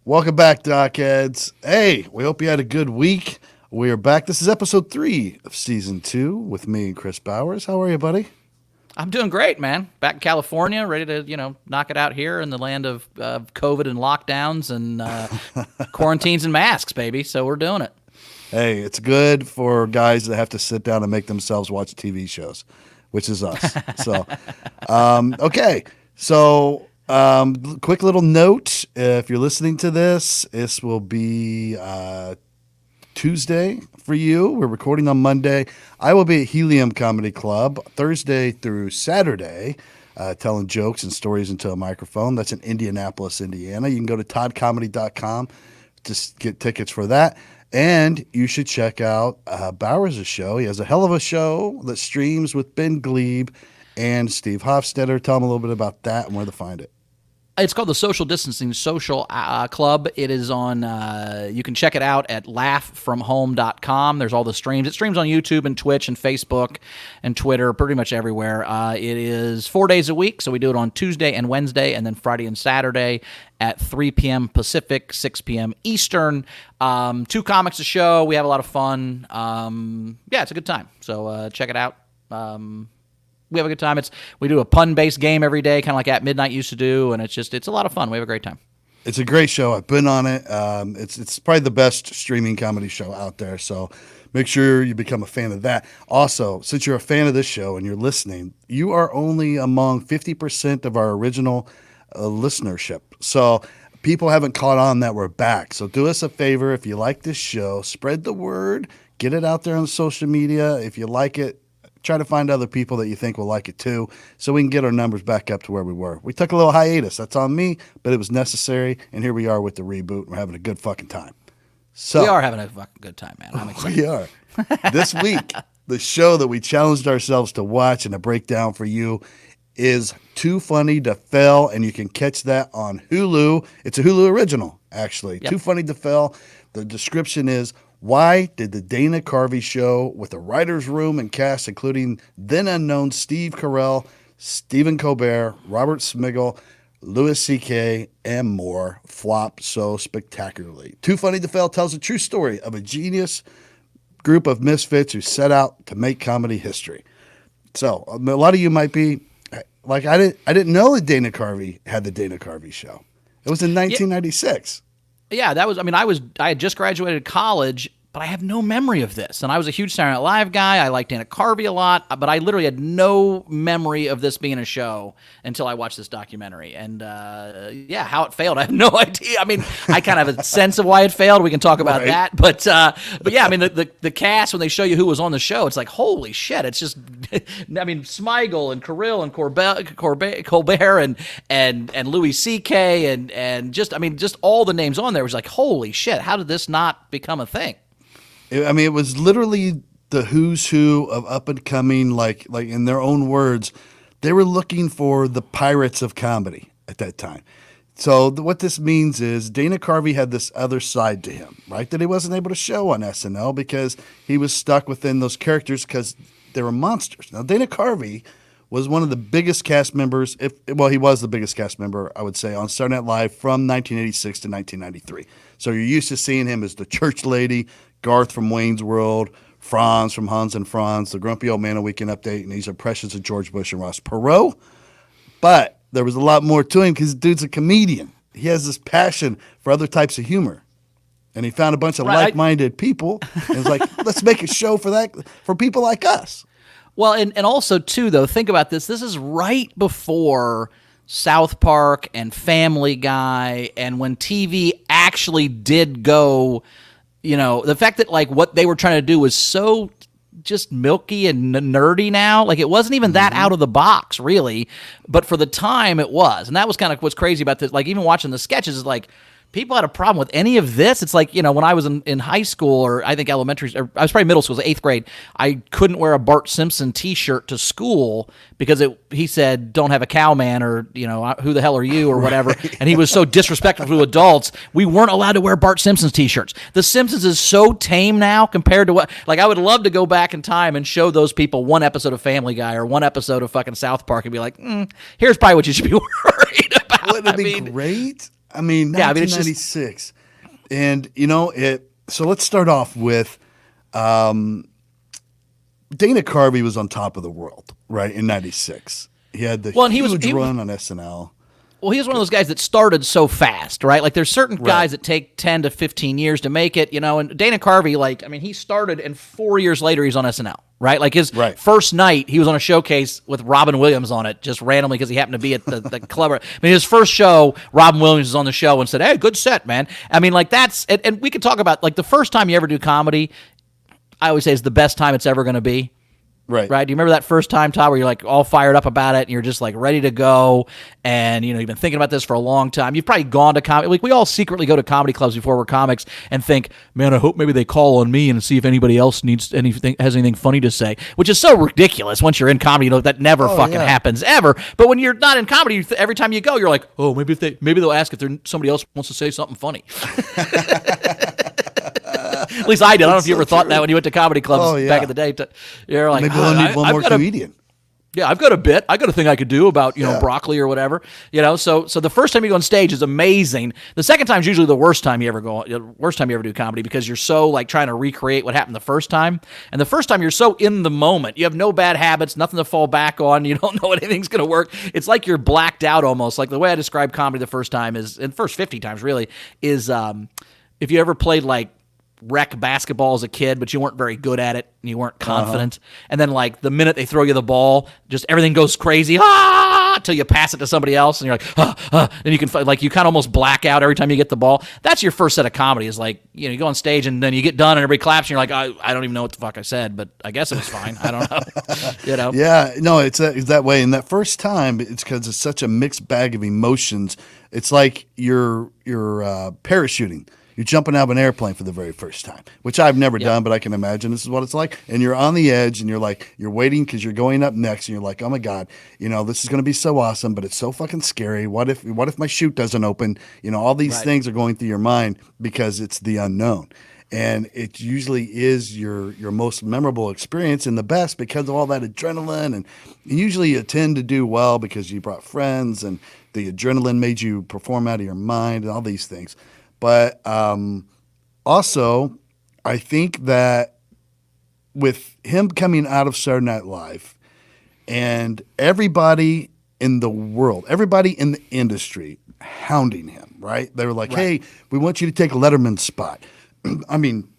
Welcome back, Dockheads. Hey, we hope you had a good week. We are back. This is episode 3 of season 2 with me and Chris Bowers. How are you, buddy? I'm doing great, man. Back in California, ready to, knock it out here in the land of COVID and lockdowns and quarantines and masks, baby. So we're doing it. Hey, it's good for guys that have to sit down and make themselves watch TV shows, which is us. So, okay. So, quick little note. If you're listening to this will be Tuesday for you. We're recording on Monday. I will be at Helium Comedy Club Thursday through Saturday, telling jokes and stories into a microphone. That's in Indianapolis, Indiana. You can go to toddcomedy.com to get tickets for that. And you should check out Bowers' show. He has a hell of a show that streams with Ben Glebe and Steve Hofstetter. Tell them a little bit about that and where to find it. It's called the Social Distancing Social Club. It is on, you can check it out at laughfromhome.com. There's all the streams. It streams on YouTube and Twitch and Facebook and Twitter, pretty much everywhere. It is 4 days a week, so we do it on Tuesday and Wednesday, and then Friday and Saturday at 3 p.m. Pacific, 6 p.m. Eastern. 2 comics a show. We have a lot of fun. It's a good time. So check it out. We have a good time. We do a pun-based game every day, kind of like At Midnight used to do, and it's a lot of fun. We have a great time. It's a great show. I've been on it. It's probably the best streaming comedy show out there, so make sure you become a fan of that. Also, since you're a fan of this show and you're listening, you are only among 50% of our original listenership. So people haven't caught on that we're back. So do us a favor. If you like this show, spread the word. Get it out there on social media. If you like it, try to find other people that you think will like it too, so we can get our numbers back up to where we were. We took a little hiatus. That's on me, but it was necessary, and here we are with the reboot. We're having a good fucking time. So we are having a fucking good time, man. I'm excited. We are. This week, the show that we challenged ourselves to watch and to break down for you is Too Funny to Fail, and you can catch that on Hulu. It's a Hulu original, actually. Yep. Too Funny to Fail. The description is, why did the Dana Carvey Show, with a writer's room and cast including then unknown Steve Carell, Stephen Colbert, Robert Smigel, Louis C.K., and more, flop so spectacularly? Too Funny to Fail tells a true story of a genius group of misfits who set out to make comedy history. So a lot of you might be like, I didn't know that Dana Carvey had the Dana Carvey Show. It was in 1996. Yeah, that was, I had just graduated college, but I have no memory of this. And I was a huge Saturday Night Live guy. I liked Dana Carvey a lot, but I literally had no memory of this being a show until I watched this documentary. And how it failed, I have no idea. I kind of have a sense of why it failed. We can talk about that. But yeah, the cast, when they show you who was on the show, it's like, holy shit. It's just, Smigel and Carell and Colbert and Louis C.K. and just all the names on there was like, holy shit, how did this not become a thing? It was literally the who's who of up and coming, like in their own words, they were looking for the pirates of comedy at that time. So what this means is Dana Carvey had this other side to him, right? That he wasn't able to show on SNL because he was stuck within those characters because they were monsters. Now, Dana Carvey was one of the biggest cast members, he was the biggest cast member, I would say, on Saturday Night Live from 1986 to 1993. So you're used to seeing him as the church lady, Garth from Wayne's World, Franz from Hans and Franz, the Grumpy Old Man of Weekend Update, and these impressions of George Bush and Ross Perot. But there was a lot more to him because the dude's a comedian. He has this passion for other types of humor. And he found a bunch of like-minded people and was like, let's make a show for people like us. Well, and also, too, though, think about this. This is right before South Park and Family Guy, and when TV actually did go, the fact that, what they were trying to do was so just milky and nerdy now. Like, it wasn't even that out of the box, really, but for the time it was. And that was kind of what's crazy about this. Like, even watching the sketches is like, people had a problem with any of this. It's like, when I was in high school, or I think elementary, or I was probably middle school, so 8th grade, I couldn't wear a Bart Simpson t-shirt to school because he said, don't have a cow man, or, who the hell are you, or whatever. And he was so disrespectful to adults. We weren't allowed to wear Bart Simpson's t-shirts. The Simpsons is so tame now compared to what, I would love to go back in time and show those people one episode of Family Guy or one episode of fucking South Park and be like, here's probably what you should be worried about. Wouldn't it be great? I mean, Yeah, I mean, it's just 1996. And, so let's start off with Dana Carvey was on top of the world, right, in 96. He had the Well, and huge run on SNL. Well, he was one of those guys that started so fast, right? Like, there's certain Right. guys that take 10 to 15 years to make it, and Dana Carvey, like, I mean, he started, and 4 years later, he's on SNL, right? Like, his Right. first night, he was on a showcase with Robin Williams on it, just randomly because he happened to be at the club. I mean, his first show, Robin Williams was on the show and said, hey, good set, man. I mean, like, and we could talk about, like, the first time you ever do comedy, I always say is the best time it's ever going to be. Right. Right. Do you remember that first time, Todd, where you're like all fired up about it and you're just like ready to go and, you've been thinking about this for a long time. You've probably gone to comedy. Like we all secretly go to comedy clubs before we're comics and think, man, I hope maybe they call on me and see if anybody else has anything funny to say, which is so ridiculous. Once you're in comedy, that never fucking happens ever. But when you're not in comedy, every time you go, you're like, oh, maybe they'll ask if somebody else wants to say something funny. At least I did. I don't know if you ever thought that when you went to comedy clubs back in the day. You're like, maybe we'll need one more comedian. Yeah, I've got a bit. I got a thing I could do about broccoli or whatever. So the first time you go on stage is amazing. The second time is usually the worst time you ever do comedy because you're so like trying to recreate what happened the first time. And the first time you're so in the moment. You have no bad habits, nothing to fall back on. You don't know anything's going to work. It's like you're blacked out almost. Like the way I describe comedy the first time is, and first 50 times really, is if you ever played like rec basketball as a kid, but you weren't very good at it and you weren't confident. And then like the minute they throw you the ball, just everything goes crazy till you pass it to somebody else and you're like, and you can like, you kind of almost black out every time you get the ball. That's your first set of comedy is like, you go on stage and then you get done and everybody claps and you're like, I don't even know what the fuck I said, but I guess it was fine. I don't know. Yeah, no, it's that way. And that first time, it's because it's such a mixed bag of emotions. It's like you're parachuting. You're jumping out of an airplane for the very first time, which I've never done, but I can imagine this is what it's like. And you're on the edge and you're waiting because you're going up next and you're like, oh my God, this is going to be so awesome, but it's so fucking scary. What if my chute doesn't open? All these things are going through your mind because it's the unknown. And it usually is your most memorable experience and the best because of all that adrenaline. And usually you tend to do well because you brought friends and the adrenaline made you perform out of your mind and all these things. But also, I think that with him coming out of Saturday Night Live and everybody in the world, everybody in the industry hounding him, right? They were like, hey, we want you to take Letterman's spot. I mean,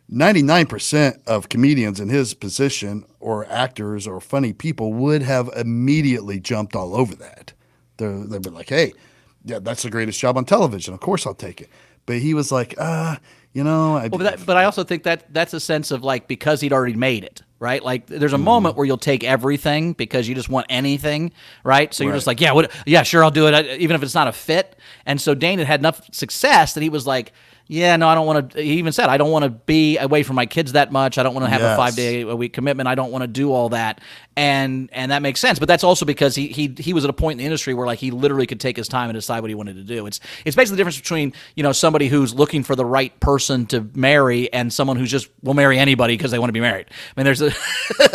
99% of comedians in his position or actors or funny people would have immediately jumped all over that. They'd be like, hey, yeah, that's the greatest job on television. Of course I'll take it. But he was like, but I also think that's a sense of like, because he'd already made it, right? Like there's a moment where you'll take everything because you just want anything, right? So you're just like, yeah, sure, I'll do it, even if it's not a fit. And so Dane had enough success that he was like, yeah, no, I don't want to. He even said, I don't want to be away from my kids that much. I don't want to have a 5-day-a-week commitment. I don't want to do all that, and that makes sense. But that's also because he was at a point in the industry where like he literally could take his time and decide what he wanted to do. It's basically the difference between somebody who's looking for the right person to marry and someone who's just will marry anybody because they want to be married. I mean, there's a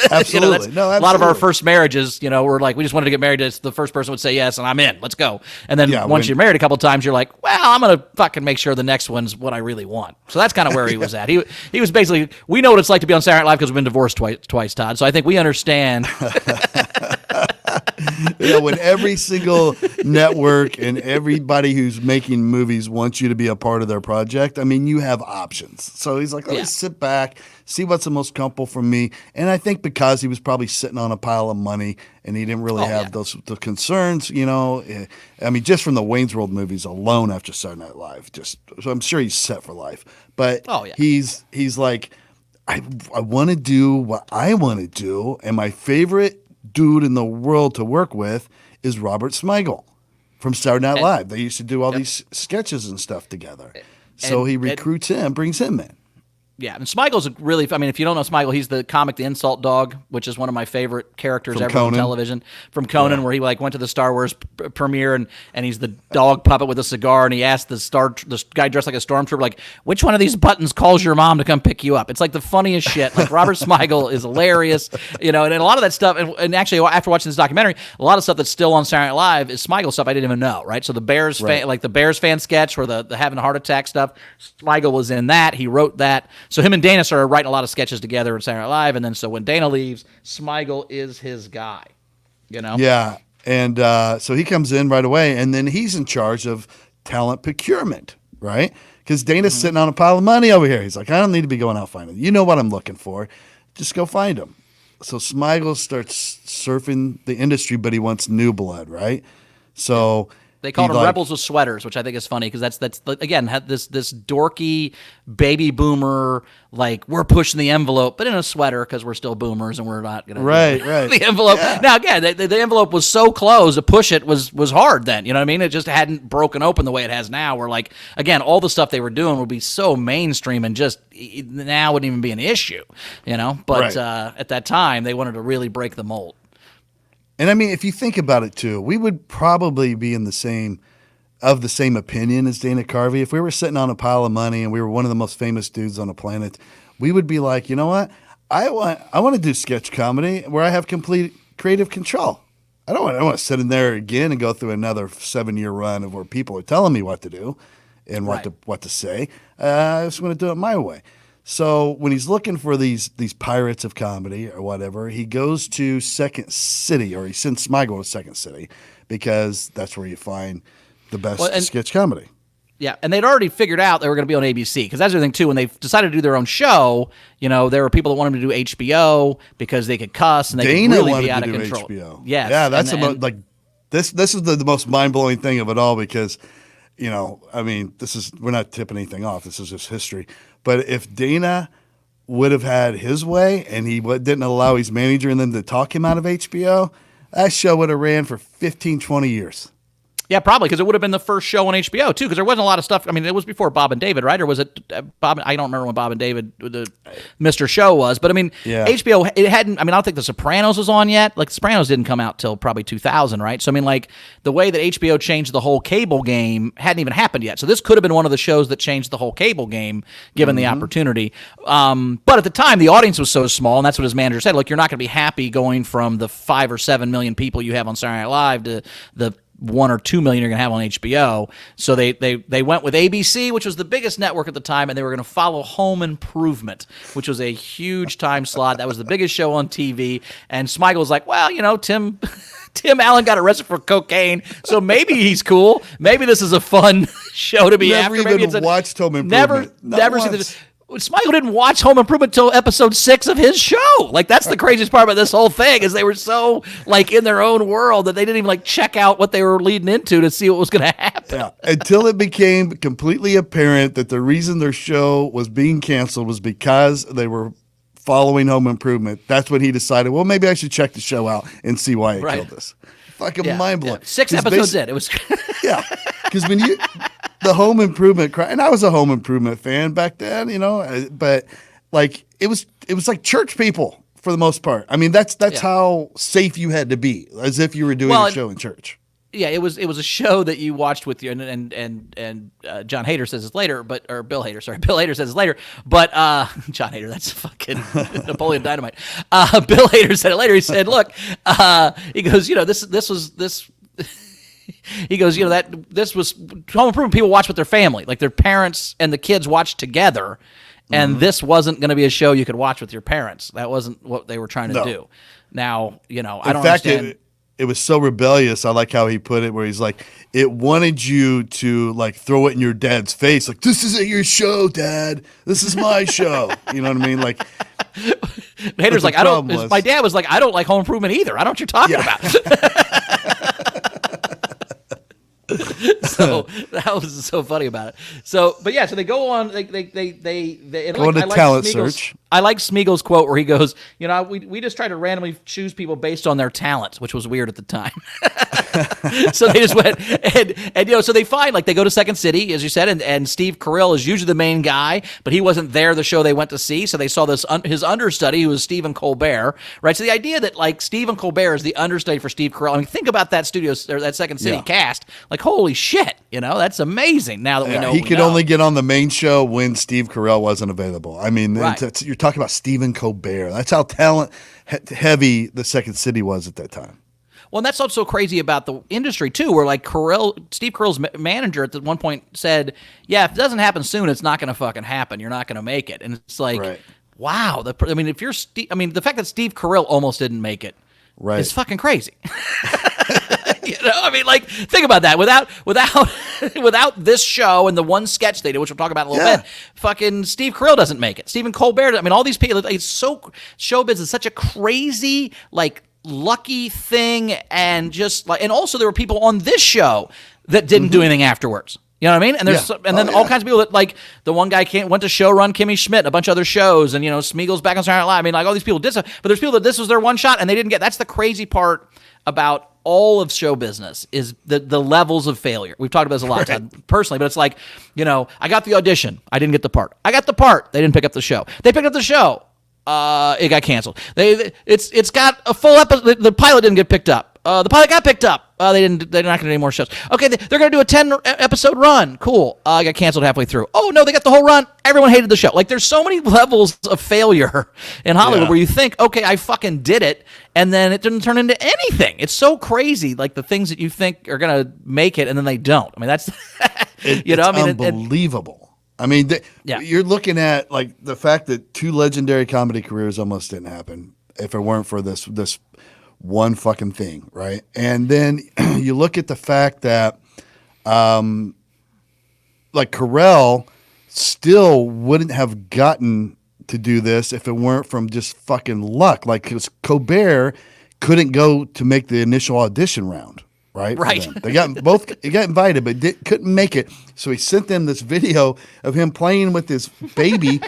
absolutely a lot of our first marriages. We're like we just wanted to get married. The first person would say yes, and I'm in. Let's go. And then once you're married a couple of times, you're like, well, I'm gonna fucking make sure the next one's what I really want. So that's kind of where he was at. He was basically, we know what it's like to be on Saturday Night Live because we've been divorced twice, Todd. So I think we understand. When every single network and everybody who's making movies wants you to be a part of their project, I mean, you have options. So he's like, let's sit back, see what's the most comfortable for me. And I think because he was probably sitting on a pile of money and he didn't really have the concerns, I mean, just from the Wayne's World movies alone after Saturday Night Live, so I'm sure he's set for life. But he's like, I want to do what I want to do, and my favorite dude in the world to work with is Robert Smigel from Saturday Night Live. They used to do all these sketches and stuff together. So he recruits him, brings him in. Yeah, and Smigel's really, I mean, if you don't know Smigel, he's the comic The Insult Dog, which is one of my favorite characters From ever on Conan. television. From Conan, where he like went to the Star Wars premiere and he's the dog puppet with a cigar, and he asked the guy dressed like a stormtrooper, like, which one of these buttons calls your mom to come pick you up? It's like the funniest shit. Like Robert Smigel is hilarious, and a lot of that stuff, and actually after watching this documentary, a lot of stuff that's still on Saturday Night Live is Smigel stuff I didn't even know, right? So the Bears fan, like the Bears fan sketch where the having a heart attack stuff, Smigel was in that. He wrote that. So him and Dana started writing a lot of sketches together in Saturday Night Live, and then so when Dana leaves, Smigel is his guy. Yeah, and so he comes in right away, and then he's in charge of talent procurement, right? Because Dana's sitting on a pile of money over here. He's like, I don't need to be going out finding. You know what I'm looking for. Just go find them. So Smigel starts surfing the industry, but he wants new blood, right? So they called them rebels with sweaters, which I think is funny because that's again had this dorky baby boomer, like we're pushing the envelope, but in a sweater because we're still boomers and we're not gonna right the envelope. Yeah. Now again, the envelope was so close to push it was hard then. You know what I mean? It just hadn't broken open the way it has now. Where like again, all the stuff they were doing would be so mainstream and just now wouldn't even be an issue. But at that time they wanted to really break the mold. And I mean, if you think about it too, we would probably be in the same opinion as Dana Carvey. If we were sitting on a pile of money and we were one of the most famous dudes on the planet, we would be like, you know what? I want to do sketch comedy where I have complete creative control. I don't want to sit in there again and go through another 7-year run of where people are telling me what to do and what to say. I just want to do it my way. So when he's looking for these pirates of comedy or whatever, he goes to Second City, or he sends Smigel to Second City because that's where you find the best sketch comedy. Yeah, and they'd already figured out they were going to be on ABC because that's the thing too. When they decided to do their own show, there were people that wanted to do HBO because they could cuss and they Dana could really wanted be out to of do control. HBO. Yes, yeah, that's this is the most mind blowing thing of it all because. I mean, we're not tipping anything off. This is just history. But if Dana would have had his way and he didn't allow his manager and them to talk him out of HBO, that show would have ran for 15, 20 years. Yeah, probably, because it would have been the first show on HBO, too, because there wasn't a lot of stuff. I mean, it was before Bob and David, right? Or was it Bob? I don't remember when Bob and David, the Mr. Show was. But, I mean, HBO, it hadn't, I mean, I don't think The Sopranos was on yet. Like, The Sopranos didn't come out till probably 2000, right? So, I mean, like, the way that HBO changed the whole cable game hadn't even happened yet. So, this could have been one of the shows that changed the whole cable game, given the opportunity. But at the time, the audience was so small, and that's what his manager said. Look, you're not going to be happy going from the 5 or 7 million people you have on Saturday Night Live to the 1 or 2 million you're going to have on HBO. So they went with ABC, which was the biggest network at the time, and they were going to follow Home Improvement, which was a huge time slot. That was the biggest show on TV. And Smigel was like, well, Tim Allen got arrested for cocaine, so maybe he's cool. Maybe this is a fun show to be after. Never even watched Home Improvement. Never seen this. Smigel didn't watch Home Improvement until episode 6 of his show. Like, that's the craziest part about this whole thing is they were so, like, in their own world that they didn't even, like, check out what they were leading into to see what was going to happen. Yeah. Until it became completely apparent that the reason their show was being canceled was because they were following Home Improvement. That's when he decided, well, maybe I should check the show out and see why it killed us. Fucking mind-blowing. Yeah. 6 episodes in. It was... Yeah. Because when you... The Home Improvement and I was a Home Improvement fan back then, but like it was like church people for the most part. I mean, that's how safe you had to be, as if you were doing a show in church. Yeah, it was a show that you watched with you, and John Hader says this later, or Bill Hader, sorry, Bill Hader says this later, but John Hader, that's fucking Napoleon Dynamite. Bill Hader said it later. He said, "Look," he goes, this was." He goes, that this was Home Improvement. People watch with their family, like their parents and the kids watch together, and this wasn't going to be a show you could watch with your parents. That wasn't what they were trying to do. Now, I don't understand. It was so rebellious. I like how he put it, where he's like, it wanted you to like throw it in your dad's face, like, this isn't your show, Dad. This is my show. You know what I mean? Like, Hader's like, my dad was like, I don't like Home Improvement either. I don't know what you're talking about. So that was so funny about it. So, but yeah, so they go on. They Go on to talent search. I like Smiegel's quote where he goes, we just try to randomly choose people based on their talents, which was weird at the time. So they just went and so they find, like, they go to Second City, as you said, and Steve Carell is usually the main guy, but he wasn't there the show they went to see. So they saw this his understudy, who was Stephen Colbert, right? So the idea that, like, Stephen Colbert is the understudy for Steve Carell. I mean, think about that studio or that Second City cast. Like, holy shit, that's amazing. Now that we know he could only get on the main show when Steve Carell wasn't available. I mean, you're talking about Stephen Colbert. That's how talent heavy the Second City was at that time. Well, and that's what's so crazy about the industry, too, where, like, Steve Carell's manager at one point said, yeah, if it doesn't happen soon, it's not going to fucking happen. You're not going to make it. And it's like, wow. The fact that Steve Carell almost didn't make it is fucking crazy. I mean, like, think about that. Without this show and the one sketch they did, which we'll talk about in a little bit, fucking Steve Carell doesn't make it. Stephen Colbert, I mean, all these people, it's so, showbiz is such a crazy, like, lucky thing, and just like, and also there were people on this show that didn't do anything afterwards. You know what I mean? And there's all kinds of people that, like, the one guy went to showrun Kimmy Schmidt and a bunch of other shows, and Smiegel's back on Saturday Night Live. I mean, like, all these people did stuff, but there's people that this was their one shot and they didn't get. That's the crazy part about all of show business, is the levels of failure. We've talked about this a lot, Todd, personally, but it's like, I got the audition, I didn't get the part. I got the part, they didn't pick up the show. They picked up the show. It got canceled. It's got a full episode. The pilot didn't get picked up. The pilot got picked up. They're not going to do any more shows. Okay, they're going to do a 10 episode run. Cool. It got canceled halfway through. Oh no, they got the whole run. Everyone hated the show. Like, there's so many levels of failure in Hollywood where you think, okay, I fucking did it, and then it didn't turn into anything. It's so crazy. Like, the things that you think are going to make it, and then they don't. I mean, that's it's unbelievable. I mean, you're looking at, like, the fact that two legendary comedy careers almost didn't happen if it weren't for this one fucking thing, right? And then you look at the fact that, like, Carell still wouldn't have gotten to do this if it weren't from just fucking luck. Like, because Colbert couldn't go to make the initial audition round. Right. They got invited, but couldn't make it. So he sent them this video of him playing with his baby,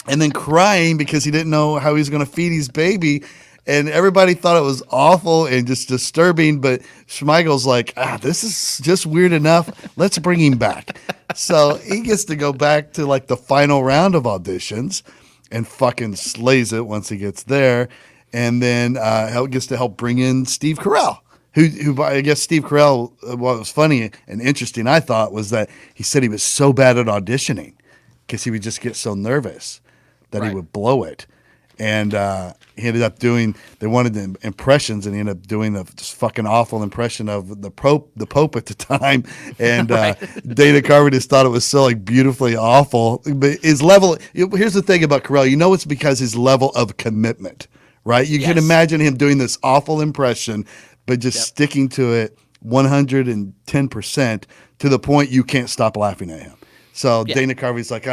and then crying because he didn't know how he was going to feed his baby. And everybody thought it was awful and just disturbing. But Schmeigel's like, this is just weird enough. Let's bring him back. So he gets to go back to, like, the final round of auditions and fucking slays it once he gets there. And then gets to help bring in Steve Carell. Who I guess Steve Carell, what was funny and interesting, I thought, was that he said he was so bad at auditioning because he would just get so nervous that he would blow it. And he ended up they wanted the impressions, and he ended up doing this fucking awful impression of the Pope at the time. And Dana Carvey just thought it was so, like, beautifully awful. But his level, here's the thing about Carell, it's because his level of commitment, right? You can imagine him doing this awful impression, but just sticking to it 110% to the point you can't stop laughing at him. So Dana Carvey's like,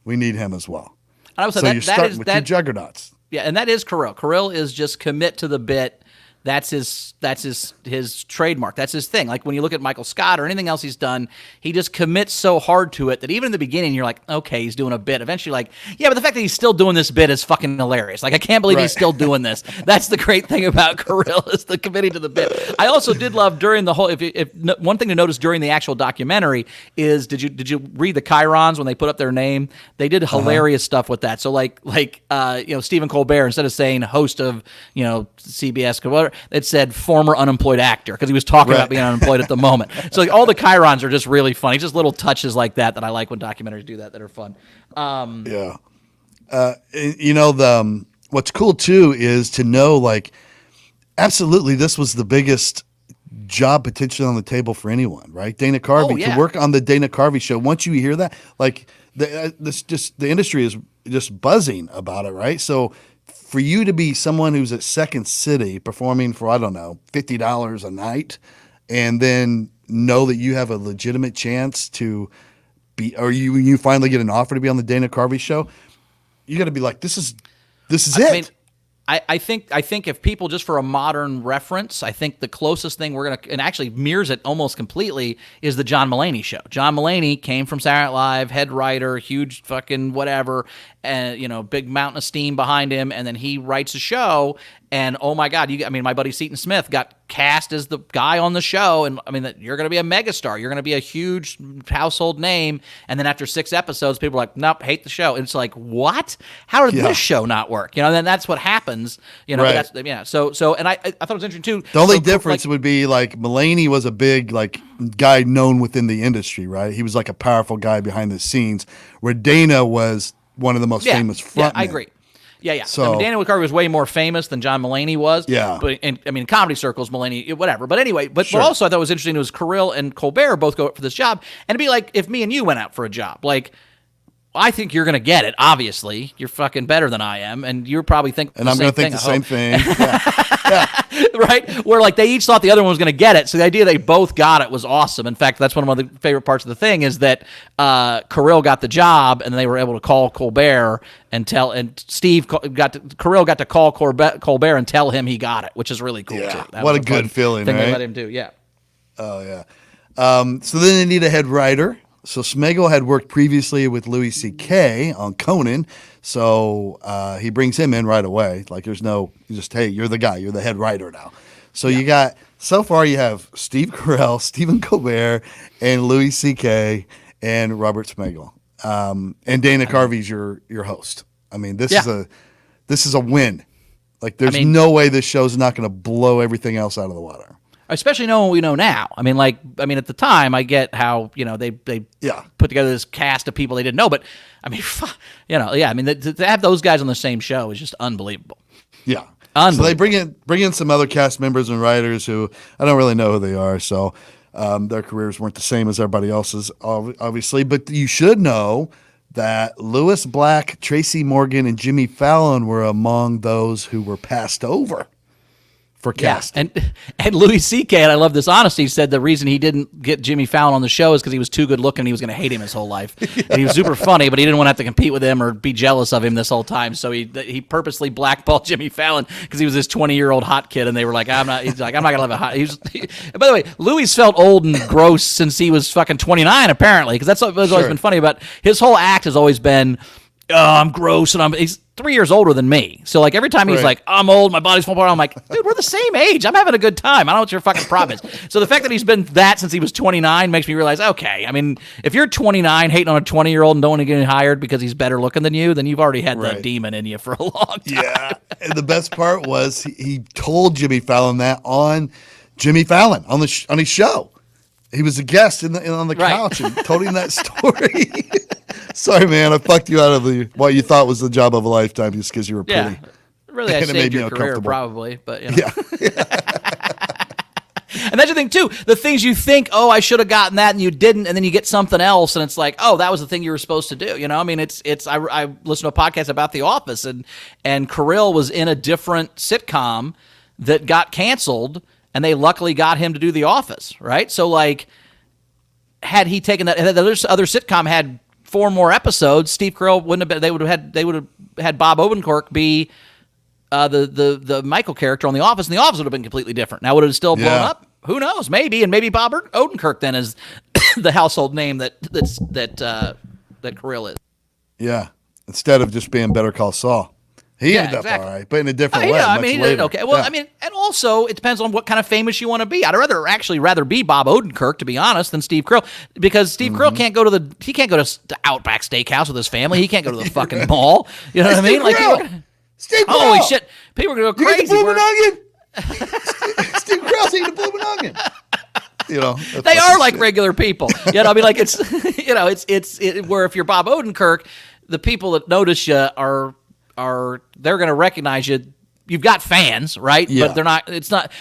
we need him as well. And I was so you're starting with two juggernauts. Yeah, and that is Carell. Carell is just commit to the bit. That's his trademark. That's his thing. Like, when you look at Michael Scott or anything else he's done, he just commits so hard to it that even in the beginning you're like, okay, he's doing a bit. Eventually, like, yeah, but the fact that he's still doing this bit is fucking hilarious. Like, I can't believe he's still doing this. That's the great thing about Carell, is the committing to the bit. I also did love during the whole. If one thing to notice during the actual documentary is, did you read the chyrons when they put up their name? They did hilarious stuff with that. So like Stephen Colbert, instead of saying host of CBS or whatever, it said former unemployed actor, because he was talking about being unemployed at the moment. So, like, all the chyrons are just really funny. Just little touches like that I like when documentaries do that are fun. What's cool too is to know, like, absolutely this was the biggest job potential on the table for anyone, right? Dana Carvey, to work on the Dana Carvey Show. Once you hear that, like, the industry is just buzzing about it, right? So for you to be someone who's at Second City performing for, I don't know, $50 a night, and then know that you have a legitimate chance to be, or you finally get an offer to be on the Dana Carvey Show, you got to be like, this is it. I think if people, just for a modern reference, I think the closest thing we're gonna, and actually mirrors it almost completely, is the John Mulaney show. John Mulaney came from Saturday Night Live, head writer, huge fucking whatever, and big mountain of steam behind him, and then he writes a show, and oh my God, my buddy Seton Smith got cast as the guy on the show, and you're gonna be a megastar, you're gonna be a huge household name, and then after 6 episodes, people are like, nope, hate the show. And it's like, what? How did this show not work? Then that's what happens. Right. So and I thought it was interesting too. The only difference would be like Mulaney was a big guy known within the industry, right? He was like a powerful guy behind the scenes, where Dana was one of the most famous frontmen. Yeah, I agree. Yeah. So Dana Carvey was way more famous than John Mulaney was. Yeah. But in comedy circles, Mulaney, whatever. But anyway, but also I thought it was interesting was Carell and Colbert both go for this job, and it'd be like if me and you went out for a job, I think you're going to get it. Obviously, you're fucking better than I am, and you're probably thinking. And I'm going to think the same thing. Yeah. Right? Where they each thought the other one was going to get it. So the idea they both got it was awesome. In fact, that's one of the favorite parts of the thing is that Carell got the job, and they were able to call Colbert and tell. And Carell got to call Colbert and tell him he got it, which is really cool too. What a good feeling, thing right? They let him do. Yeah. Oh yeah. So then they need a head writer. So Smigel had worked previously with Louis C.K. on Conan, so he brings him in right away. There's no, hey, you're the guy, you're the head writer now. So you got, so far you have Steve Carell, Stephen Colbert, and Louis C.K. and Robert Smigel. And Dana Carvey's your host. This is a win. There's no way this show's not going to blow everything else out of the water. Especially knowing what we know now. At the time, I get how they put together this cast of people they didn't know, but to have those guys on the same show is just unbelievable. Yeah, unbelievable. So they bring in some other cast members and writers who I don't really know who they are. So their careers weren't the same as everybody else's, obviously. But you should know that Lewis Black, Tracy Morgan, and Jimmy Fallon were among those who were passed over for casting. And Louis C.K., and I love this honesty, said the reason he didn't get Jimmy Fallon on the show is because he was too good looking and he was going to hate him his whole life. And he was super funny, but he didn't want to have to compete with him or be jealous of him this whole time. So he purposely blackballed Jimmy Fallon because he was this 20-year-old hot kid, and they were like, I'm not going to live a hot. By the way, Louis felt old and gross since he was fucking 29, apparently, because that's what's always been funny about his whole act has always been, I'm gross, and he's 3 years older than me. So every time he's like, I'm old, my body's falling apart, I'm like, dude, we're the same age. I'm having a good time. I don't know what your fucking problem is. So the fact that he's been that since he was 29 makes me realize, okay, if you're 29 hating on a 20-year-old and don't want to get hired because he's better looking than you, then you've already had that demon in you for a long time. Yeah. And the best part was he told Jimmy Fallon that on Jimmy Fallon on his show. He was a guest on the couch and told him that story. Sorry, man, I fucked you out of what you thought was the job of a lifetime just because you were pretty. Yeah, really, I saved your career probably, but Yeah. And that's the thing too. The things you think, I should have gotten that, and you didn't, and then you get something else, and it's like, that was the thing you were supposed to do. It's. I listened to a podcast about The Office, and Carell was in a different sitcom that got canceled, and they luckily got him to do The Office, right? So had he taken that, the other sitcom had 4 more episodes, Steve Carell wouldn't have been. They would have had Bob Odenkirk be the Michael character on The Office, and The Office would have been completely different. Now would it have still blown up? Who knows? Maybe, and maybe Bob Odenkirk then is the household name that Carell is. Yeah, instead of just being Better Call Saul. He ended up all right, but in a different way. He did okay. Well, and also it depends on what kind of famous you want to be. I'd rather be Bob Odenkirk, to be honest, than Steve Carell, because Steve Carell can't go to the Outback Steakhouse with his family. He can't go to the fucking mall. You know what I mean? Steve Carell. Holy shit! People are going to go crazy. You get the blooming onion. Steve Carell's eating the blooming onion. They are like regular people. It's where if you're Bob Odenkirk, the people that notice you they're going to recognize you. You've got fans, right? Yeah. But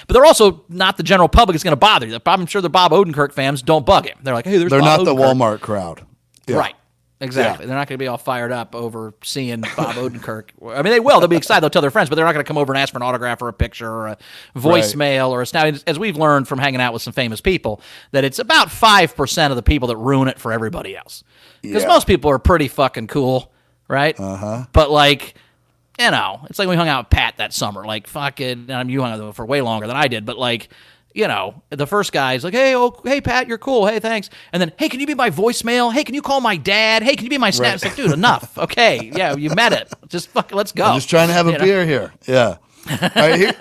they're also not the general public that's going to bother you. I'm sure the Bob Odenkirk fans don't bug him. They're like, hey, they're Bob not Odenkirk. the Walmart crowd. Yeah. Right. Exactly. Yeah. They're not going to be all fired up over seeing Bob Odenkirk. They will. They'll be excited. They'll tell their friends, but they're not going to come over and ask for an autograph or a picture or a voicemail or a snap. As we've learned from hanging out with some famous people, that it's about 5% of the people that ruin it for everybody else. Because most people are pretty fucking cool, right? Uh-huh. But you know, it's like we hung out with Pat that summer. Like, fuck it. You hung out for way longer than I did, but like, you know, the first guy's like, hey, Pat, you're cool. Hey, thanks. And then, hey, can you be my voicemail? Hey, can you call my dad? Hey, can you be my snap? It's like, dude, enough. Okay, yeah, you met it. Just fucking, let's go. I'm just trying to have a beer here. Yeah. All right,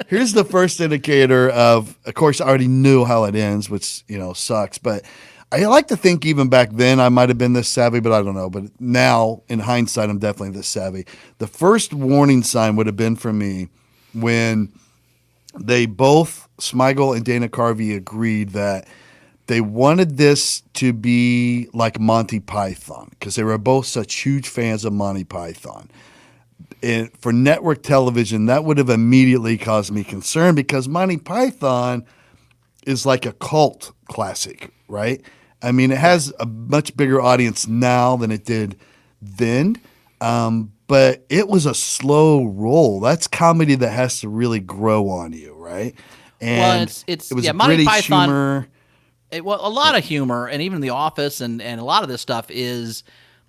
here's the first indicator of course, I already knew how it ends, which, you know, sucks. But I like to think even back then I might have been this savvy, but I don't know. But now, in hindsight, I'm definitely this savvy. The first warning sign would have been for me when they both, Smigel and Dana Carvey, agreed that they wanted this to be like Monty Python because they were both such huge fans of Monty Python. And for network television, that would have immediately caused me concern because Monty Python is like a cult classic, right? I mean, it has a much bigger audience now than it did then, but it was a slow roll. That's comedy that has to really grow on you, right? And it was Monty British Python, humor. a lot of humor, and even The Office, and a lot of this stuff it's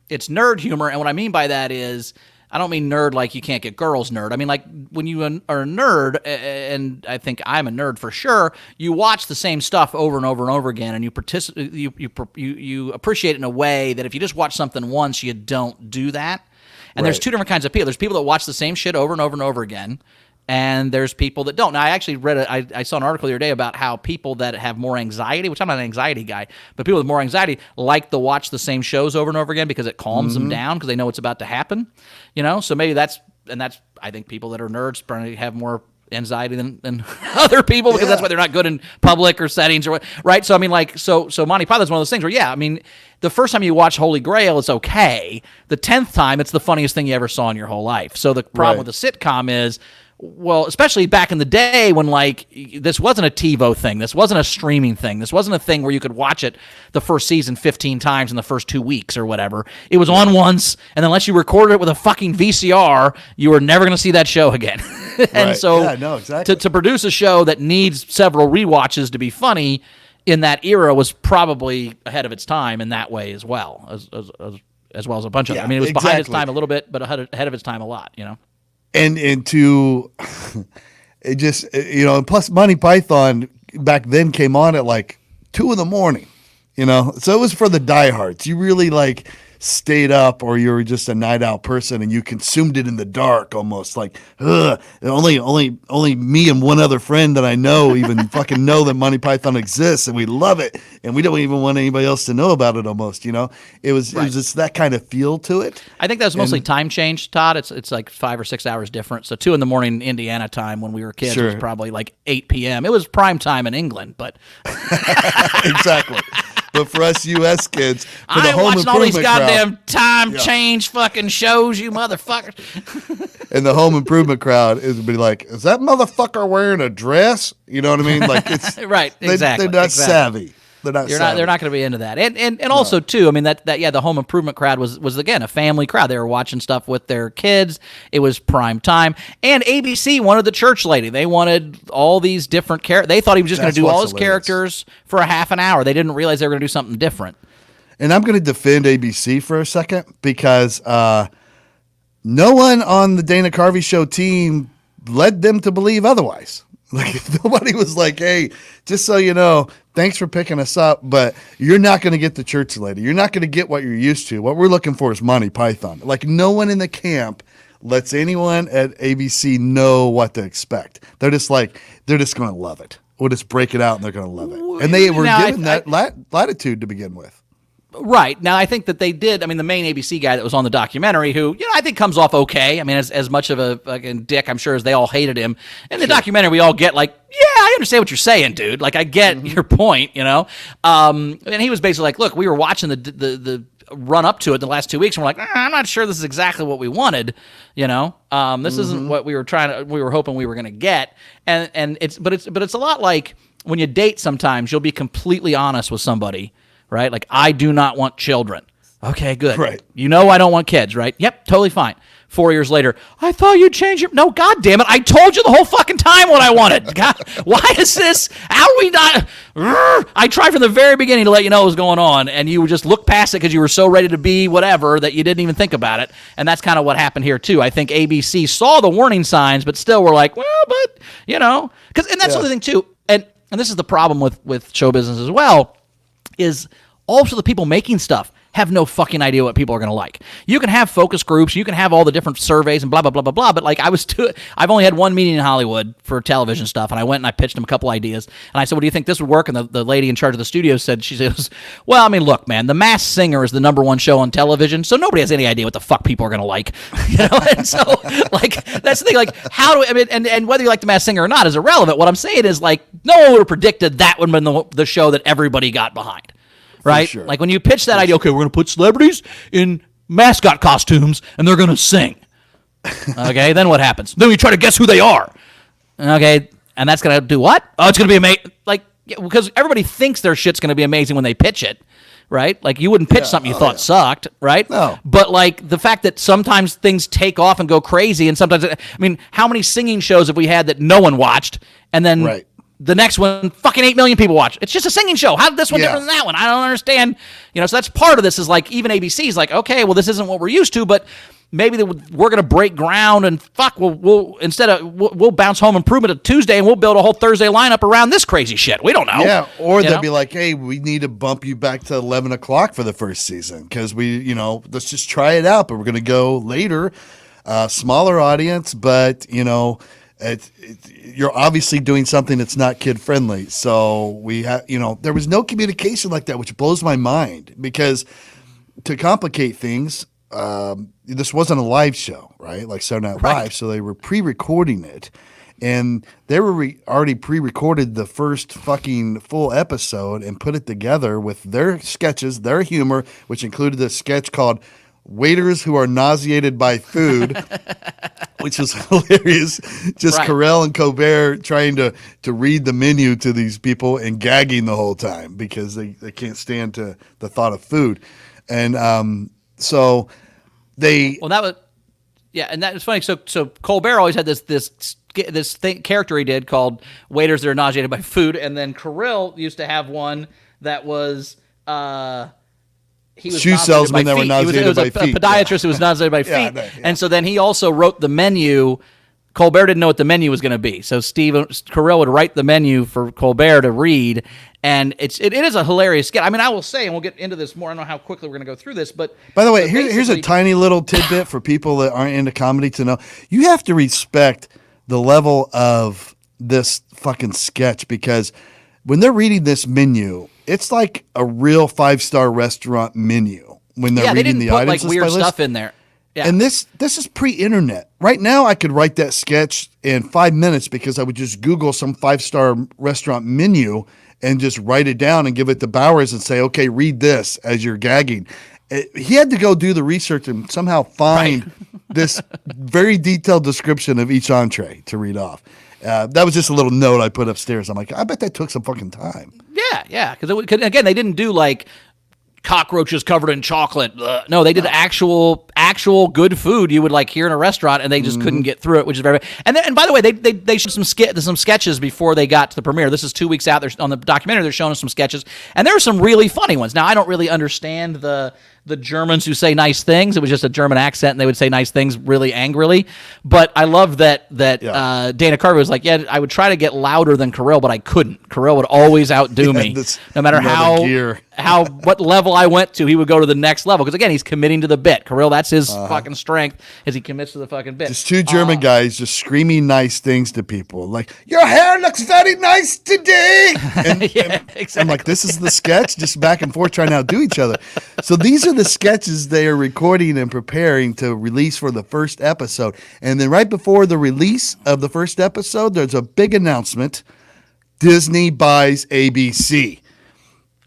nerd humor. And what I mean by that is, I don't mean nerd like you can't get girls nerd. I mean like when you are a nerd, and I think I'm a nerd for sure, you watch the same stuff over and over and over again, and you appreciate it in a way that if you just watch something once, you don't do that. And there's two different kinds of people. There's people that watch the same shit over and over and over again, and there's people that don't. Now, I actually I saw an article the other day about how people that have more anxiety, which I'm not an anxiety guy, but people with more anxiety like to watch the same shows over and over again because it calms them down because they know what's about to happen. You know, so maybe that's I think people that are nerds probably have more anxiety than other people because that's why they're not good in public or settings or what, right? So I mean, like, so Monty Python's one of those things where, I mean, the first time you watch Holy Grail, it's okay. The 10th time, it's the funniest thing you ever saw in your whole life. So the problem with the sitcom is, well, especially back in the day when, like, this wasn't a TiVo thing. This wasn't a streaming thing. This wasn't a thing where you could watch it the first season 15 times in the first 2 weeks or whatever. It was on once, and unless you recorded it with a fucking VCR, you were never going to see that show again. And so exactly. to produce a show that needs several rewatches to be funny in that era was probably ahead of its time in that way as well, as well as a bunch of them. I mean, it was behind its time a little bit, but ahead of its time a lot, you know? And to it just, you know, and plus Monty Python back then came on at like 2 a.m, you know, so it was for the diehards. You really like stayed up, or you were just a night out person and you consumed it in the dark, almost like, only me and one other friend that I know even fucking know that Monty Python exists, and we love it, and we don't even want anybody else to know about it. Almost, you know, it was just that kind of feel to it. I think that was mostly time change, Todd. It's like 5 or 6 hours different. So 2 a.m. Indiana time when we were kids was probably like 8 p.m. It was prime time in England, but exactly. But for us U.S. kids, for I ain't watching all these goddamn time change fucking shows, you motherfuckers. And the home improvement crowd would be like, is that motherfucker wearing a dress? You know what I mean? Like, it's right, exactly. They're not savvy. They're not. They're not going to be into that. And also too, I mean that the home improvement crowd was again a family crowd. They were watching stuff with their kids. It was prime time. And ABC wanted the church lady. They wanted all these different characters. They thought he was just going to do all his characters for a half an hour. They didn't realize they were going to do something different. And I'm going to defend ABC for a second because no one on the Dana Carvey Show team led them to believe otherwise. Like, nobody was like, hey, just so you know, thanks for picking us up, but you're not going to get the church lady. You're not going to get what you're used to. What we're looking for is Monty Python. Like, no one in the camp lets anyone at ABC know what to expect. They're just going to love it. We'll just break it out and they're going to love it. And they were given that latitude to begin with. Right. Now, I think that they did. I mean, the main ABC guy that was on the documentary, who, I think comes off okay. I mean, as much of a fucking dick, I'm sure, as they all hated him. In the documentary, we all get like, yeah, I understand what you're saying, dude. Like, I get your point, you know? And he was basically like, look, we were watching the run up to it the last 2 weeks, and we're like, I'm not sure this is exactly what we wanted, you know? This isn't what we were hoping we were going to get. And it's a lot like when you date sometimes, you'll be completely honest with somebody. Right? Like, I do not want children. Okay, good. Right. You know I don't want kids, right? Yep, totally fine. 4 years later, I thought you'd change your... No, God damn it. I told you the whole fucking time what I wanted. God, why is this? How are we not... I tried from the very beginning to let you know what was going on, and you would just look past it because you were so ready to be whatever that you didn't even think about it. And that's kind of what happened here, too. I think ABC saw the warning signs, but still were like, well, but, you know... And that's the other thing, too. And this is the problem with show business as well, is also the people making stuff have no fucking idea what people are going to like. You can have focus groups, you can have all the different surveys and blah, blah, blah, blah, blah, but like I've only had one meeting in Hollywood for television stuff, and I went and I pitched them a couple ideas, and I said, well, do you think this would work? And the lady in charge of the studio said, she says, well, I mean, look, man, The Masked Singer is the #1 show on television, so nobody has any idea what the fuck people are going to like. You know, and so, like, that's the thing, like, how do, I mean, and whether you like The Masked Singer or not is irrelevant. What I'm saying is, like, no one would have predicted that would have been the show that everybody got behind. Right? Sure. Like when you pitch that idea, okay, we're going to put celebrities in mascot costumes and they're going to sing. Okay, then what happens? Then we try to guess who they are. Okay, and that's going to do what? Oh, it's going to be amazing. Like, because everybody thinks their shit's going to be amazing when they pitch it, right? Like you wouldn't pitch something you thought sucked, right? No. But like the fact that sometimes things take off and go crazy, and sometimes, I mean, how many singing shows have we had that no one watched, and then... Right. The next one, fucking 8 million people watch. It's just a singing show. How did this one different than that one? I don't understand. You know, so that's part of this is like, even ABC's like, okay, well, this isn't what we're used to, but maybe we're going to break ground and we'll bounce home improvement a Tuesday and we'll build a whole Thursday lineup around this crazy shit. We don't know. Yeah, or they'll be like, hey, we need to bump you back to 11 o'clock for the first season because let's just try it out, but we're going to go later, smaller audience, but, you're obviously doing something that's not kid friendly. So we have, there was no communication like that, which blows my mind because to complicate things, this wasn't a live show, right? Like Saturday Night Live. So they were pre-recording it and they were already pre-recorded the first fucking full episode and put it together with their sketches, their humor, which included a sketch called Waiters Who Are Nauseated by Food, which was hilarious. Just Carell and Colbert trying to read the menu to these people and gagging the whole time because they can't stand to the thought of food. And so they... Well, that was... Yeah, and that was funny. So Colbert always had this character he did called Waiters That Are Nauseated by Food, and then Carell used to have one that was... he was shoe salesman that were nauseated by feet. A podiatrist who was nauseated by feet. And so then he also wrote the menu. Colbert didn't know what the menu was going to be. So Carell would write the menu for Colbert to read. And it is a hilarious skit. I mean, I will say, and we'll get into this more. I don't know how quickly we're going to go through this, but... By the way, here's a tiny little tidbit for people that aren't into comedy to know. You have to respect the level of this fucking sketch because when they're reading this menu... It's like a real 5-star restaurant menu when they're reading the items. Like weird stuff in there. Yeah. And this is pre-internet. Right now, I could write that sketch in 5 minutes because I would just Google some 5-star restaurant menu and just write it down and give it to Bowers and say, "Okay, read this as you're gagging." He had to go do the research and somehow find this very detailed description of each entree to read off. That was just a little note I put upstairs. I'm like, I bet that took some fucking time. Yeah. Because again, they didn't do like cockroaches covered in chocolate. No, they did actual good food you would like hear in a restaurant, and they just couldn't get through it, which is very. And by the way, they showed some sketches before they got to the premiere. This is 2 weeks out. They're on the documentary. They're showing us some sketches, and there were some really funny ones. Now I don't really understand the Germans who say nice things. It was just a German accent, and they would say nice things really angrily. But I love that Dana Carvey was like, yeah, I would try to get louder than Carell, but I couldn't. Carell would always outdo me, no matter what level I went to. He would go to the next level because again, he's committing to the bit. Carell, that's his fucking strength, is he commits to the fucking bit. Just two German guys just screaming nice things to people, like your hair looks very nice today. And exactly. I'm like, this is the sketch, just back and forth trying to outdo each other. So these are the sketches they are recording and preparing to release for the first episode. And then right before the release of the first episode, there's a big announcement. Disney buys ABC.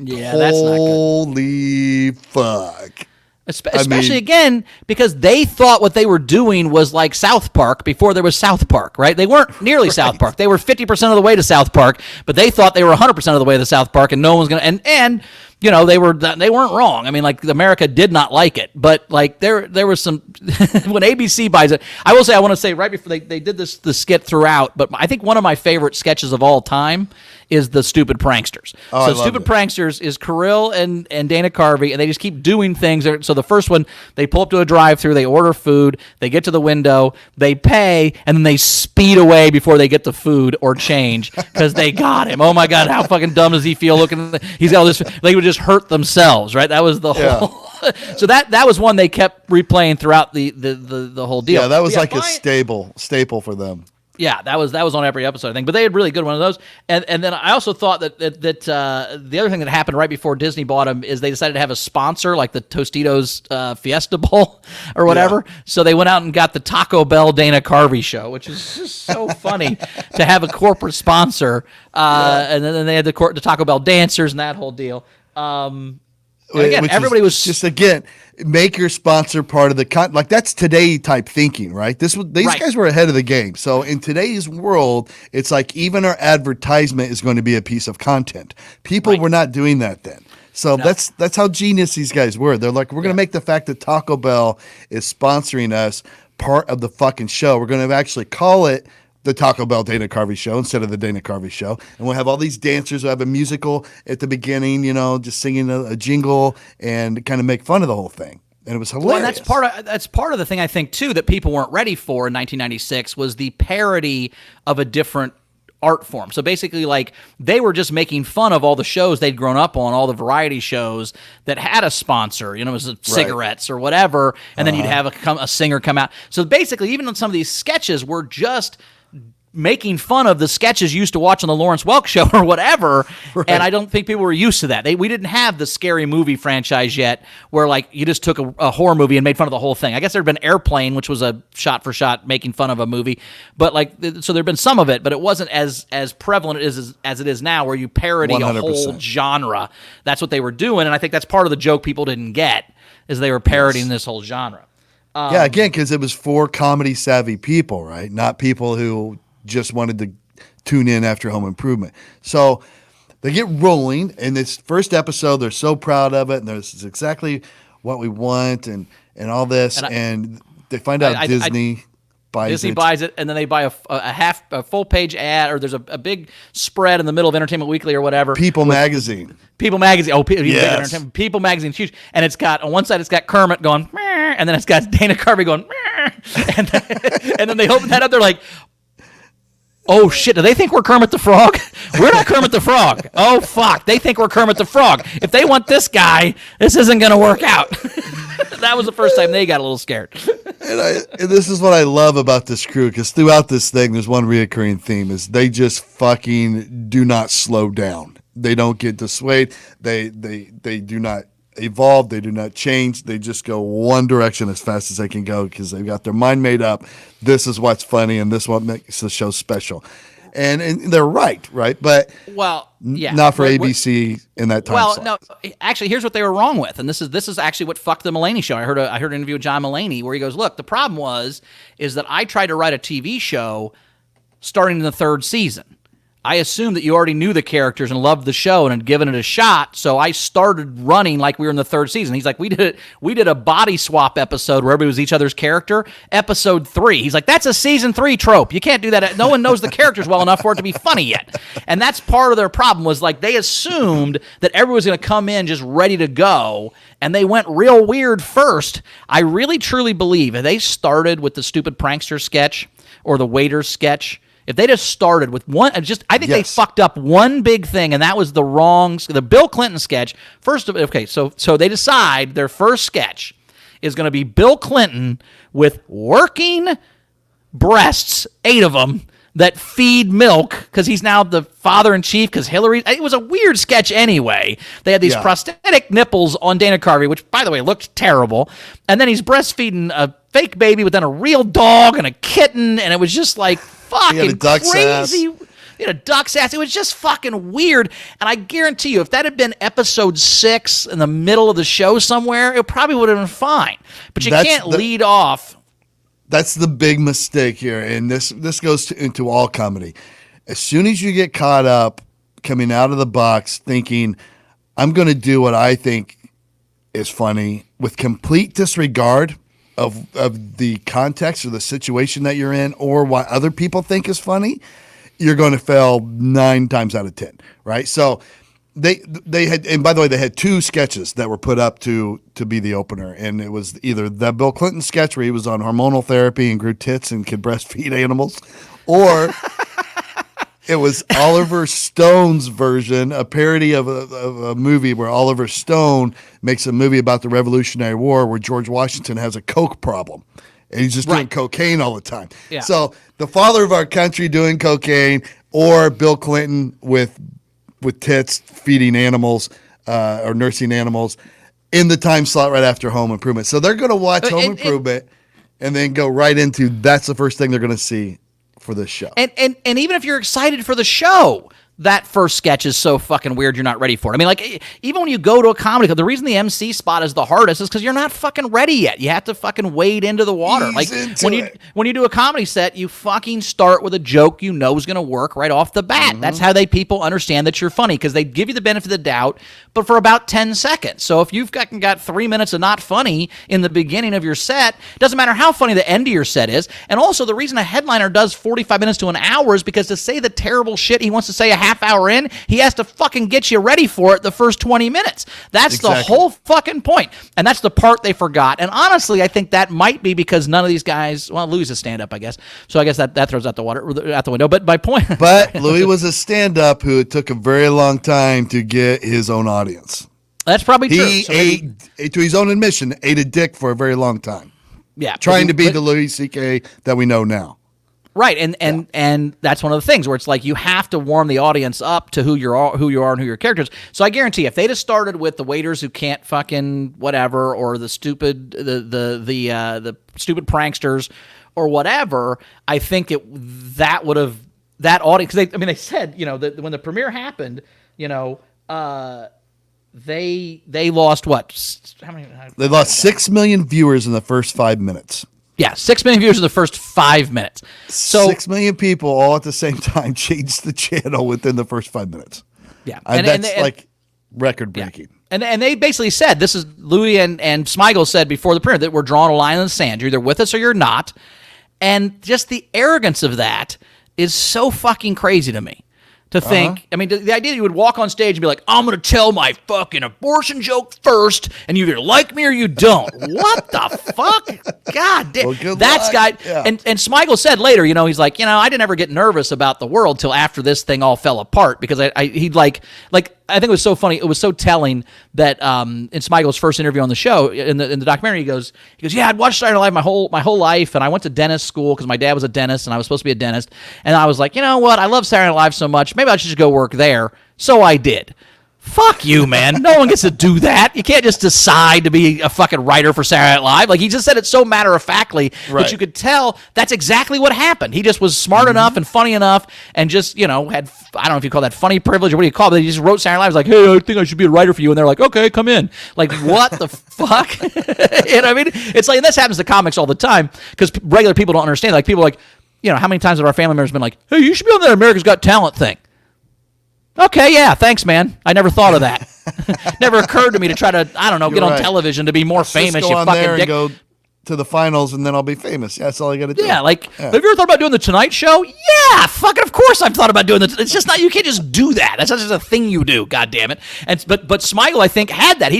Yeah, that's not good. Holy fuck. Especially again, because they thought what they were doing was like South Park before there was South Park, right? They weren't nearly South Park. They were 50% of the way to South Park, but they thought they were 100% of the way to South Park, and no one's going to... And they weren't wrong. I mean, like America did not like it, but like there was some when ABC buys it. I want to say right before they did the skit throughout, but I think one of my favorite sketches of all time is the Stupid Pranksters. So Stupid Pranksters is Kirill and Dana Carvey, and they just keep doing things. So the first one, they pull up to a drive-thru, they order food, they get to the window, they pay, and then they speed away before they get the food or change because they got him. Oh my God, how fucking dumb does he feel looking? He's got all this. They would just hurt themselves, right? That was the whole. So that was one they kept replaying throughout the whole deal. Yeah, that was like a staple for them. Yeah, that was on every episode, I think. But they had really good one of those. And then I also thought that the other thing that happened right before Disney bought them is they decided to have a sponsor, like the Tostitos Fiesta Bowl or whatever. Yeah. So they went out and got the Taco Bell Dana Carvey Show, which is just so funny to have a corporate sponsor. And then they had the Taco Bell dancers and that whole deal. Again, everybody was just make your sponsor part of the like that's today type thinking, right? These guys were ahead of the game. So in today's world, it's like even our advertisement is going to be a piece of content. People were not doing that then. So that's how genius these guys were. They're like, we're going to make the fact that Taco Bell is sponsoring us part of the fucking show. We're going to actually call it the Taco Bell Dana Carvey Show instead of the Dana Carvey Show. And we'll have all these dancers who have a musical at the beginning, just singing a jingle and kind of make fun of the whole thing. And it was hilarious. Well, and that's part of the thing I think too that people weren't ready for in 1996 was the parody of a different art form. So basically, like, they were just making fun of all the shows they'd grown up on, all the variety shows that had a sponsor, it was cigarettes or whatever, and then you'd have a singer come out. So basically, even on some of these sketches were just making fun of the sketches you used to watch on the Lawrence Welk Show or whatever, and I don't think people were used to that. We didn't have the Scary Movie franchise yet, where like you just took a horror movie and made fun of the whole thing. I guess there'd been Airplane, which was a shot-for-shot making fun of a movie, but like so there'd been some of it, but it wasn't as prevalent as it is now, where you parody 100%. A whole genre. That's what they were doing, and I think that's part of the joke people didn't get, is they were parodying this whole genre. Again, because it was for comedy-savvy people, right? Not people who just wanted to tune in after Home Improvement. So they get rolling, and this first episode, they're so proud of it, and this is exactly what we want, and all this, and they find out Disney buys it, and then they buy a full page ad, or there's a big spread in the middle of Entertainment Weekly or whatever. People Magazine. People Magazine. Oh, yes. People Magazine, huge, and it's got on one side it's got Kermit going, meh, and then it's got Dana Carvey going, meh, and then they open that up. They're like, oh shit, do they think we're Kermit the Frog? We're not Kermit the Frog. Oh fuck, they think we're Kermit the Frog. If they want this guy, this isn't going to work out. That was the first time they got a little scared. And this is what I love about this crew, because throughout this thing, there's one reoccurring theme, is they just fucking do not slow down. They don't get dissuaded. They do not evolve. They do not change. They just go one direction as fast as they can go, because they've got their mind made up. This is what's funny, and this is what makes the show special. And they're right? But not for ABC in that time slot. No, actually, here's what they were wrong with, and this is actually what fucked the Mulaney show. I heard an interview with John Mulaney where he goes, "Look, the problem is that I tried to write a TV show starting in the third season. I assumed that you already knew the characters and loved the show and had given it a shot, so I started running like we were in the third season." He's like, we did a body swap episode where everybody was each other's character, episode 3. He's like, that's a season 3 trope. You can't do that. No one knows the characters well enough for it to be funny yet. And that's part of their problem, was like they assumed that everyone was going to come in just ready to go, and they went real weird first. I really truly believe if they started with the Stupid Prankster sketch or the Waiter sketch, if they just started with one, I think they fucked up one big thing, and that was the Bill Clinton sketch. So they decide their first sketch is going to be Bill Clinton with working breasts, 8 of them, that feed milk, because he's now the father-in-chief, because Hillary... It was a weird sketch anyway. They had these prosthetic nipples on Dana Carvey, which, by the way, looked terrible. And then he's breastfeeding a fake baby with then a real dog and a kitten, and it was just like... fucking crazy. He had a duck's ass. It was just fucking weird. And I guarantee you, if that had been episode 6 in the middle of the show somewhere, it probably would have been fine. But you can't lead off. That's the big mistake here. And this goes into all comedy. As soon as you get caught up coming out of the box thinking, I'm going to do what I think is funny with complete disregard of the context or the situation that you're in or what other people think is funny. You're going to fail 9 times out of 10, right? So they had, and by the way, they had 2 sketches that were put up to be the opener, and it was either the Bill Clinton sketch where he was on hormonal therapy and grew tits and could breastfeed animals, or it was Oliver Stone's version, a parody of a movie where Oliver Stone makes a movie about the Revolutionary War where George Washington has a coke problem. And he's just doing cocaine all the time. Yeah. So the father of our country doing cocaine, or Bill Clinton with tits feeding animals or nursing animals in the time slot right after Home Improvement. So they're going to watch Home Improvement and then go right into that's the first thing they're going to see for this show. And even if you're excited for the show, that first sketch is so fucking weird you're not ready for it. I mean, like, even when you go to a comedy club, the reason the MC spot is the hardest is because you're not fucking ready yet. You have to fucking wade into the water. Like, when you do a comedy set, you fucking start with a joke you know is going to work right off the bat. Mm-hmm. That's how people understand that you're funny, because they give you the benefit of the doubt, but for about 10 seconds. So if you've got 3 minutes of not funny in the beginning of your set, it doesn't matter how funny the end of your set is. And also, the reason a headliner does 45 minutes to an hour is because to say the terrible shit he wants to say a half hour in, he has to fucking get you ready for it the first 20 minutes. That's exactly the whole fucking point. And that's the part they forgot. And honestly, I think that might be because none of these guys, well, Louis is a stand-up, I guess. So I guess that throws out the window. But my point. But Louis was a stand-up who it took a very long time to get his own audience. That's probably true. He ate, to his own admission, ate a dick for a very long time. Yeah. Trying to be the Louis C.K. that we know now. Right, and that's one of the things where it's like you have to warm the audience up to who you are and who your character is. So I guarantee if they'd have started with the waiters who can't fucking whatever, or the stupid the stupid pranksters or whatever, I think that would have that audience. Cause they said that when the premiere happened, they lost what? How many? They lost 6 million viewers in the first 5 minutes. Yeah, 6 million viewers in the first 5 minutes. So 6 million people all at the same time changed the channel within the first 5 minutes. Yeah, that's like record breaking. Yeah. And they basically said, this is Louis and Smigel said before the premiere, that we're drawing a line in the sand. You're either with us or you're not. And just the arrogance of that is so fucking crazy to me. To think, the idea that you would walk on stage and be like, I'm going to tell my fucking abortion joke first, and you either like me or you don't. What the fuck? God damn. Well, that's guy. Yeah. And Smigel said later, he's like, I didn't ever get nervous about the world till after this thing all fell apart, because he'd like I think it was so funny. It was so telling that in Smigel's first interview on the show, in the documentary, he goes, yeah, I'd watched Saturday Night Live my whole life, and I went to dentist school because my dad was a dentist, and I was supposed to be a dentist, and I was like, you know what? I love Saturday Night Live so much, maybe I should just go work there. So I did. Fuck you, man. No one gets to do that. You can't just decide to be a fucking writer for Saturday Night Live. Like, he just said it so matter-of-factly, but you could tell that's exactly what happened. He just was smart enough and funny enough and just, had, I don't know if you call that funny privilege or what do you call it, but he just wrote Saturday Night Live. He was like, hey, I think I should be a writer for you. And they're like, okay, come in. Like, what the fuck? You know what I mean? It's like, and this happens to comics all the time because regular people don't understand. Like, people are like, how many times have our family members been like, hey, you should be on that America's Got Talent thing? Okay, yeah, thanks, man. I never thought of that. Never occurred to me to try to, get on television to be more famous. Just go you on fucking there dick. and go to the finals, and then I'll be famous. Yeah, that's all I got to do. Yeah, have you ever thought about doing the Tonight Show? Yeah, fucking of course I've thought about doing it. It's just not, you can't just do that. That's not just a thing you do, God damn it. And but Smigel, I think, had that.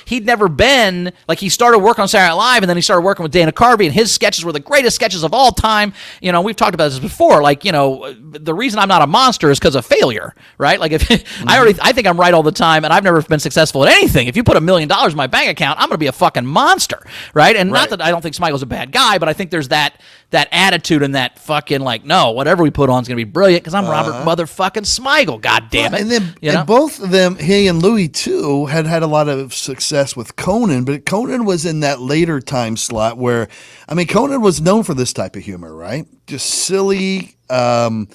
He'd never been, like, he started working on Saturday Night Live, and then he started working with Dana Carvey, and his sketches were the greatest sketches of all time. We've talked about this before. Like, the reason I'm not a monster is because of failure, right? Like, if I think I'm right all the time, and I've never been successful at anything. If you put $1 million in my bank account, I'm going to be a fucking monster, right? And not that I don't think Smigel's a bad guy, but I think there's that attitude and that fucking, like, no, whatever we put on is going to be brilliant because I'm Robert motherfucking Smigel, god damn it. And then and both of them, he and Louis too, had a lot of success with Conan, but Conan was in that later time slot where, Conan was known for this type of humor, right? Just silly, and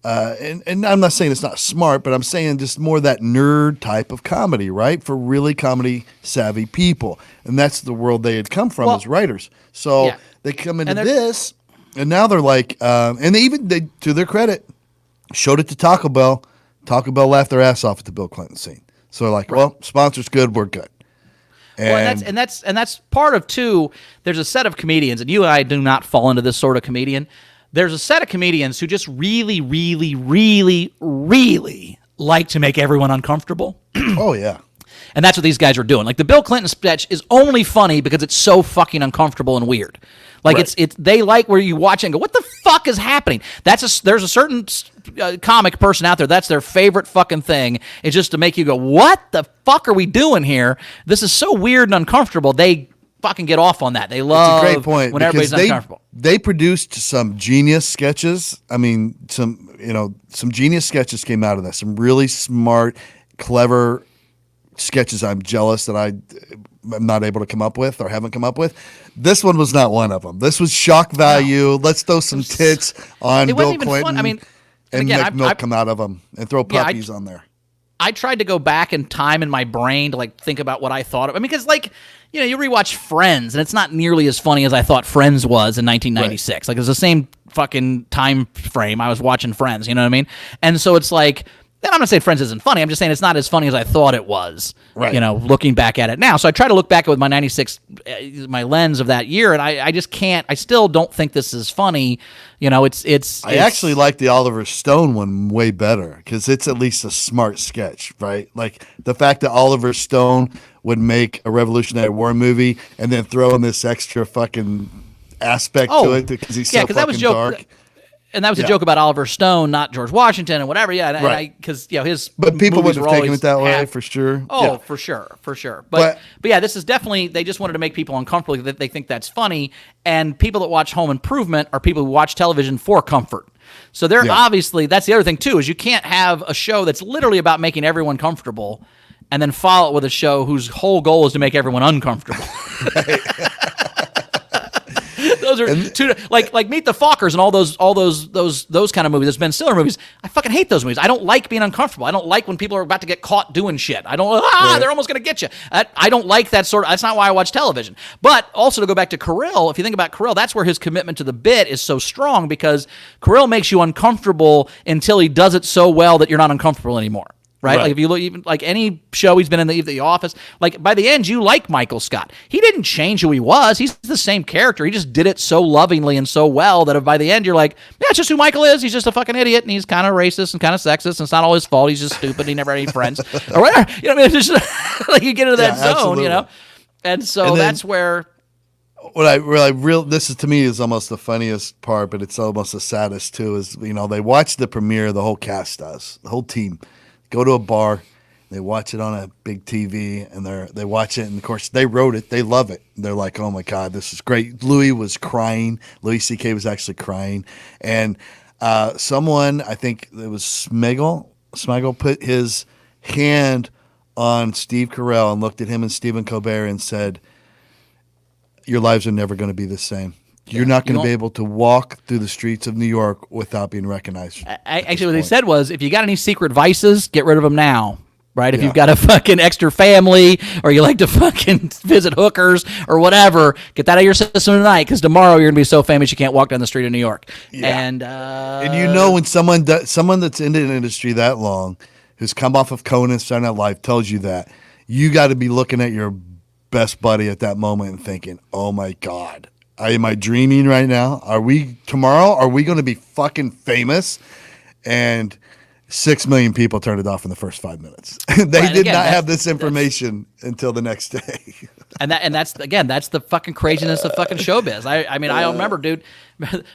I'm not saying it's not smart, but I'm saying just more that nerd type of comedy, right? For really comedy savvy people. And that's the world they had come from as writers. So they come into this, and now they're like, and they to their credit, showed it to Taco Bell. Taco Bell laughed their ass off at the Bill Clinton scene. So they're like, well, sponsor's good, we're good. And that's part of too. There's a set of comedians, and you and I do not fall into this sort of comedian. There's a set of comedians who just really, really, really, really like to make everyone uncomfortable. Oh yeah. And that's what these guys are doing. Like the Bill Clinton sketch is only funny because it's so fucking uncomfortable and weird. Like it's they like where you watch it and go, what the fuck is happening? There's a certain comic person out there that's their favorite fucking thing is just to make you go, what the fuck are we doing here? This is so weird and uncomfortable. They fucking get off on that. They love it's a great point when everybody's uncomfortable. They produced some genius sketches. I mean, some genius sketches came out of that. Some really smart, clever sketches I'm jealous that I'm not able to come up with or haven't come up with. This one was not one of them. This was shock value. No. Let's throw some tits on Bill Clinton. Fun. I mean, and again, make milk come out of them and throw puppies on there. I tried to go back in time in my brain to like think about what I thought of. I mean, because like, you know, you rewatch Friends and it's not nearly as funny as I thought Friends was in 1996. Right. Like it was the same fucking time frame I was watching Friends, you know what I mean? And so it's like, and I'm not saying Friends isn't funny. I'm just saying it's not as funny as I thought it was, right. You know, looking back at it now. So I try to look back with my 96, my lens of that year, and I just can't, I still don't think this is funny. You know, I actually like the Oliver Stone one way better because it's at least a smart sketch, right? Like the fact that Oliver Stone would make a Revolutionary War movie and then throw in this extra fucking aspect to it because he's so fucking dark. And that was a joke about Oliver Stone, not George Washington and whatever. Yeah, right. Because his but people would have taken it that way for sure. Oh, for sure. But yeah, this is definitely they just wanted to make people uncomfortable that they think that's funny. And people that watch Home Improvement are people who watch television for comfort. So they're obviously that's the other thing too is you can't have a show that's literally about making everyone comfortable and then follow it with a show whose whole goal is to make everyone uncomfortable. Those are two like Meet the Fockers and all those kind of movies. Those Ben Stiller movies. I fucking hate those movies. I don't like being uncomfortable. I don't like when people are about to get caught doing shit. I don't. They're almost gonna get you. I don't like that sort of. That's not why I watch television. But also to go back to Carell, if you think about Carell, that's where his commitment to the bit is so strong because Carell makes you uncomfortable until he does it so well that you're not uncomfortable anymore. Right? Like if you look even like any show he's been in the Office, like by the end you like Michael Scott. He didn't change who he was. He's the same character. He just did it so lovingly and so well that by the end you're like, yeah, it's just who Michael is. He's just a fucking idiot and he's kind of racist and kind of sexist and it's not all his fault. He's just stupid. He never had any friends or whatever. You know what I mean? It's just like you get into that zone, absolutely. You know. And so that's where. This is to me is almost the funniest part, but it's almost the saddest too. Is they watch the premiere. The whole cast does. The whole team. Go to a bar, they watch it on a big TV, and they watch it, and of course they wrote it. They love it. They're like, "Oh my God, this is great." Louis was crying. Louis C.K. was actually crying, and someone, I think it was Smigel, put his hand on Steve Carell and looked at him and Stephen Colbert and said, "Your lives are never going to be the same. You're not going to be able to walk through the streets of New York without being recognized." Actually, what they said was, if you got any secret vices, get rid of them now, right? If you've got a fucking extra family or you like to fucking visit hookers or whatever, get that out of your system tonight because tomorrow you're going to be so famous you can't walk down the street of New York. Yeah. And when someone that's in the industry that long, who's come off of Conan, Saturday Night Live, tells you that, you got to be looking at your best buddy at that moment and thinking, oh my God. Am I dreaming right now? Are we going to be fucking famous? And 6 million people turned it off in the first 5 minutes. They did not have this information until the next day. And that's the fucking craziness of fucking showbiz. I mean, I remember, dude,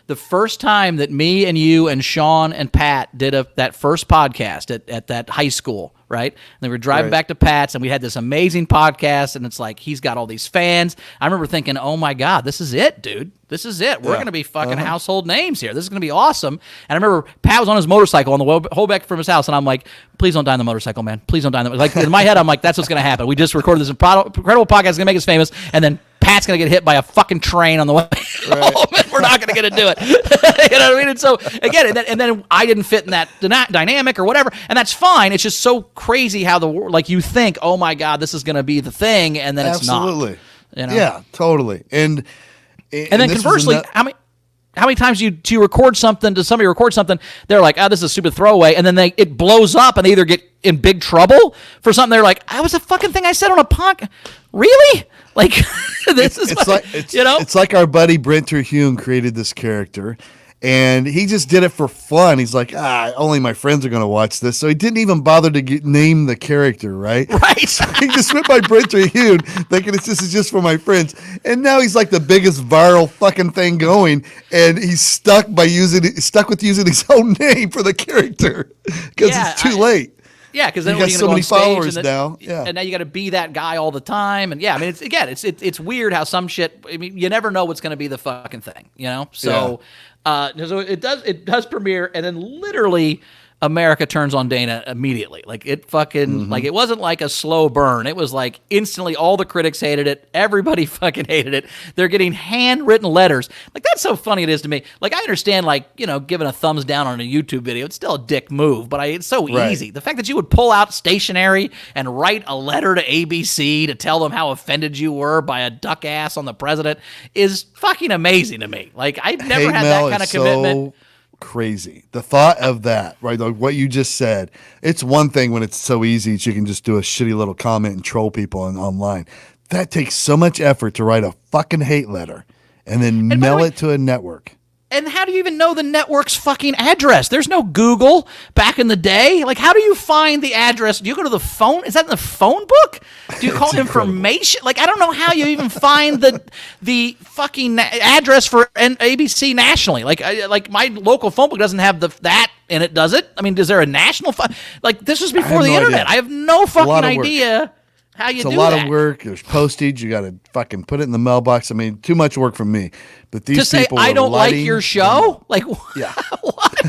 the first time that me and you and Sean and Pat did that first podcast at that high school, right? And they were driving back to Pat's, and we had this amazing podcast, and it's like he's got all these fans. I remember thinking, oh my God, this is it, dude. This is it. We're going to be fucking household names here. This is going to be awesome. And I remember Pat was on his motorcycle on the whole back from his house, and I'm like, please don't die on the motorcycle, man. Please don't die on the Like in my head, I'm like, that's what's going to happen. We just recorded this incredible podcast. It's going to make us famous, and then Pat's going to get hit by a fucking train on the way home, and we're not going to get to do it. You know what I mean? And so, again, and then I didn't fit in that dynamic or whatever, and that's fine. It's just so crazy how you think, oh my God, this is going to be the thing, and then it's not. Absolutely. Yeah, totally. And then conversely, how many times do you record something? Does somebody record something? They're like, oh, this is a stupid throwaway, and then it blows up, and they either get in big trouble for something. They're like, I was a fucking thing I said on a podcast. Really? Like it's like our buddy Brent Terhune created this character. And he just did it for fun. He's like, only my friends are going to watch this. So he didn't even bother to name the character, right? Right. So he just went by Brent Terhune, thinking this is just for my friends. And now he's like the biggest viral fucking thing going. And he's stuck with using his own name for the character because it's too late. Yeah, because then you got so many followers now. Yeah, and now you got to be that guy all the time. And I mean, it's weird how some shit. I mean, you never know what's going to be the fucking thing, So, so it does premiere, and then literally America turns on Dana immediately. Like it fucking like it wasn't like a slow burn. It was like instantly all the critics hated it. Everybody fucking hated it. They're getting handwritten letters. Like that's so funny it is to me. Like I understand giving a thumbs down on a YouTube video. It's still a dick move, but it's so easy. The fact that you would pull out stationery and write a letter to ABC to tell them how offended you were by a duck ass on the president is fucking amazing to me. Like I've never had that kind of commitment. Crazy. The thought of that, right? Like what you just said. It's one thing when it's so easy that you can just do a shitty little comment and troll people online. That takes so much effort to write a fucking hate letter and then mail it to a network. And how do you even know the network's fucking address? There's no Google back in the day. Like, how do you find the address? Do you go to the phone? Is that in the phone book? Do you call information? Like, I don't know how you even find the fucking address for ABC nationally. Like my local phone book doesn't have that in it, does it? I mean, is there a national like this was before the internet? I have no fucking idea. How you it's do a lot that. of work. There's postage. You got to fucking put it in the mailbox. I mean, too much work for me. But these to say people I don't like lighting, your show, like yeah. what?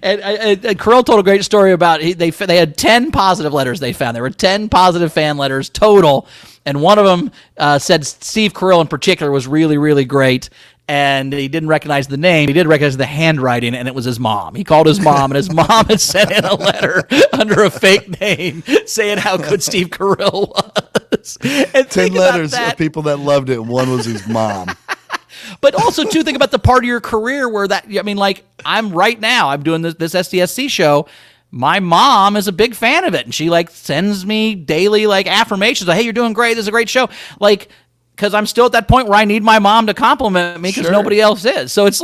And Carell told a great story about they had 10 positive letters they found. There were 10 positive fan letters total, and one of them said Steve Carell in particular was really, really great. And he didn't recognize the name. He did recognize the handwriting, and it was his mom. He called his mom, and his mom had sent in a letter under a fake name saying how good Steve Carell was. And 10 letters of people that loved it, and one was his mom. But also, too, think about the part of your career where I'm right now, I'm doing this SDSC show. My mom is a big fan of it, and she sends me daily affirmations like, hey, you're doing great. This is a great show. Because I'm still at that point where I need my mom to compliment me because nobody else is. So it's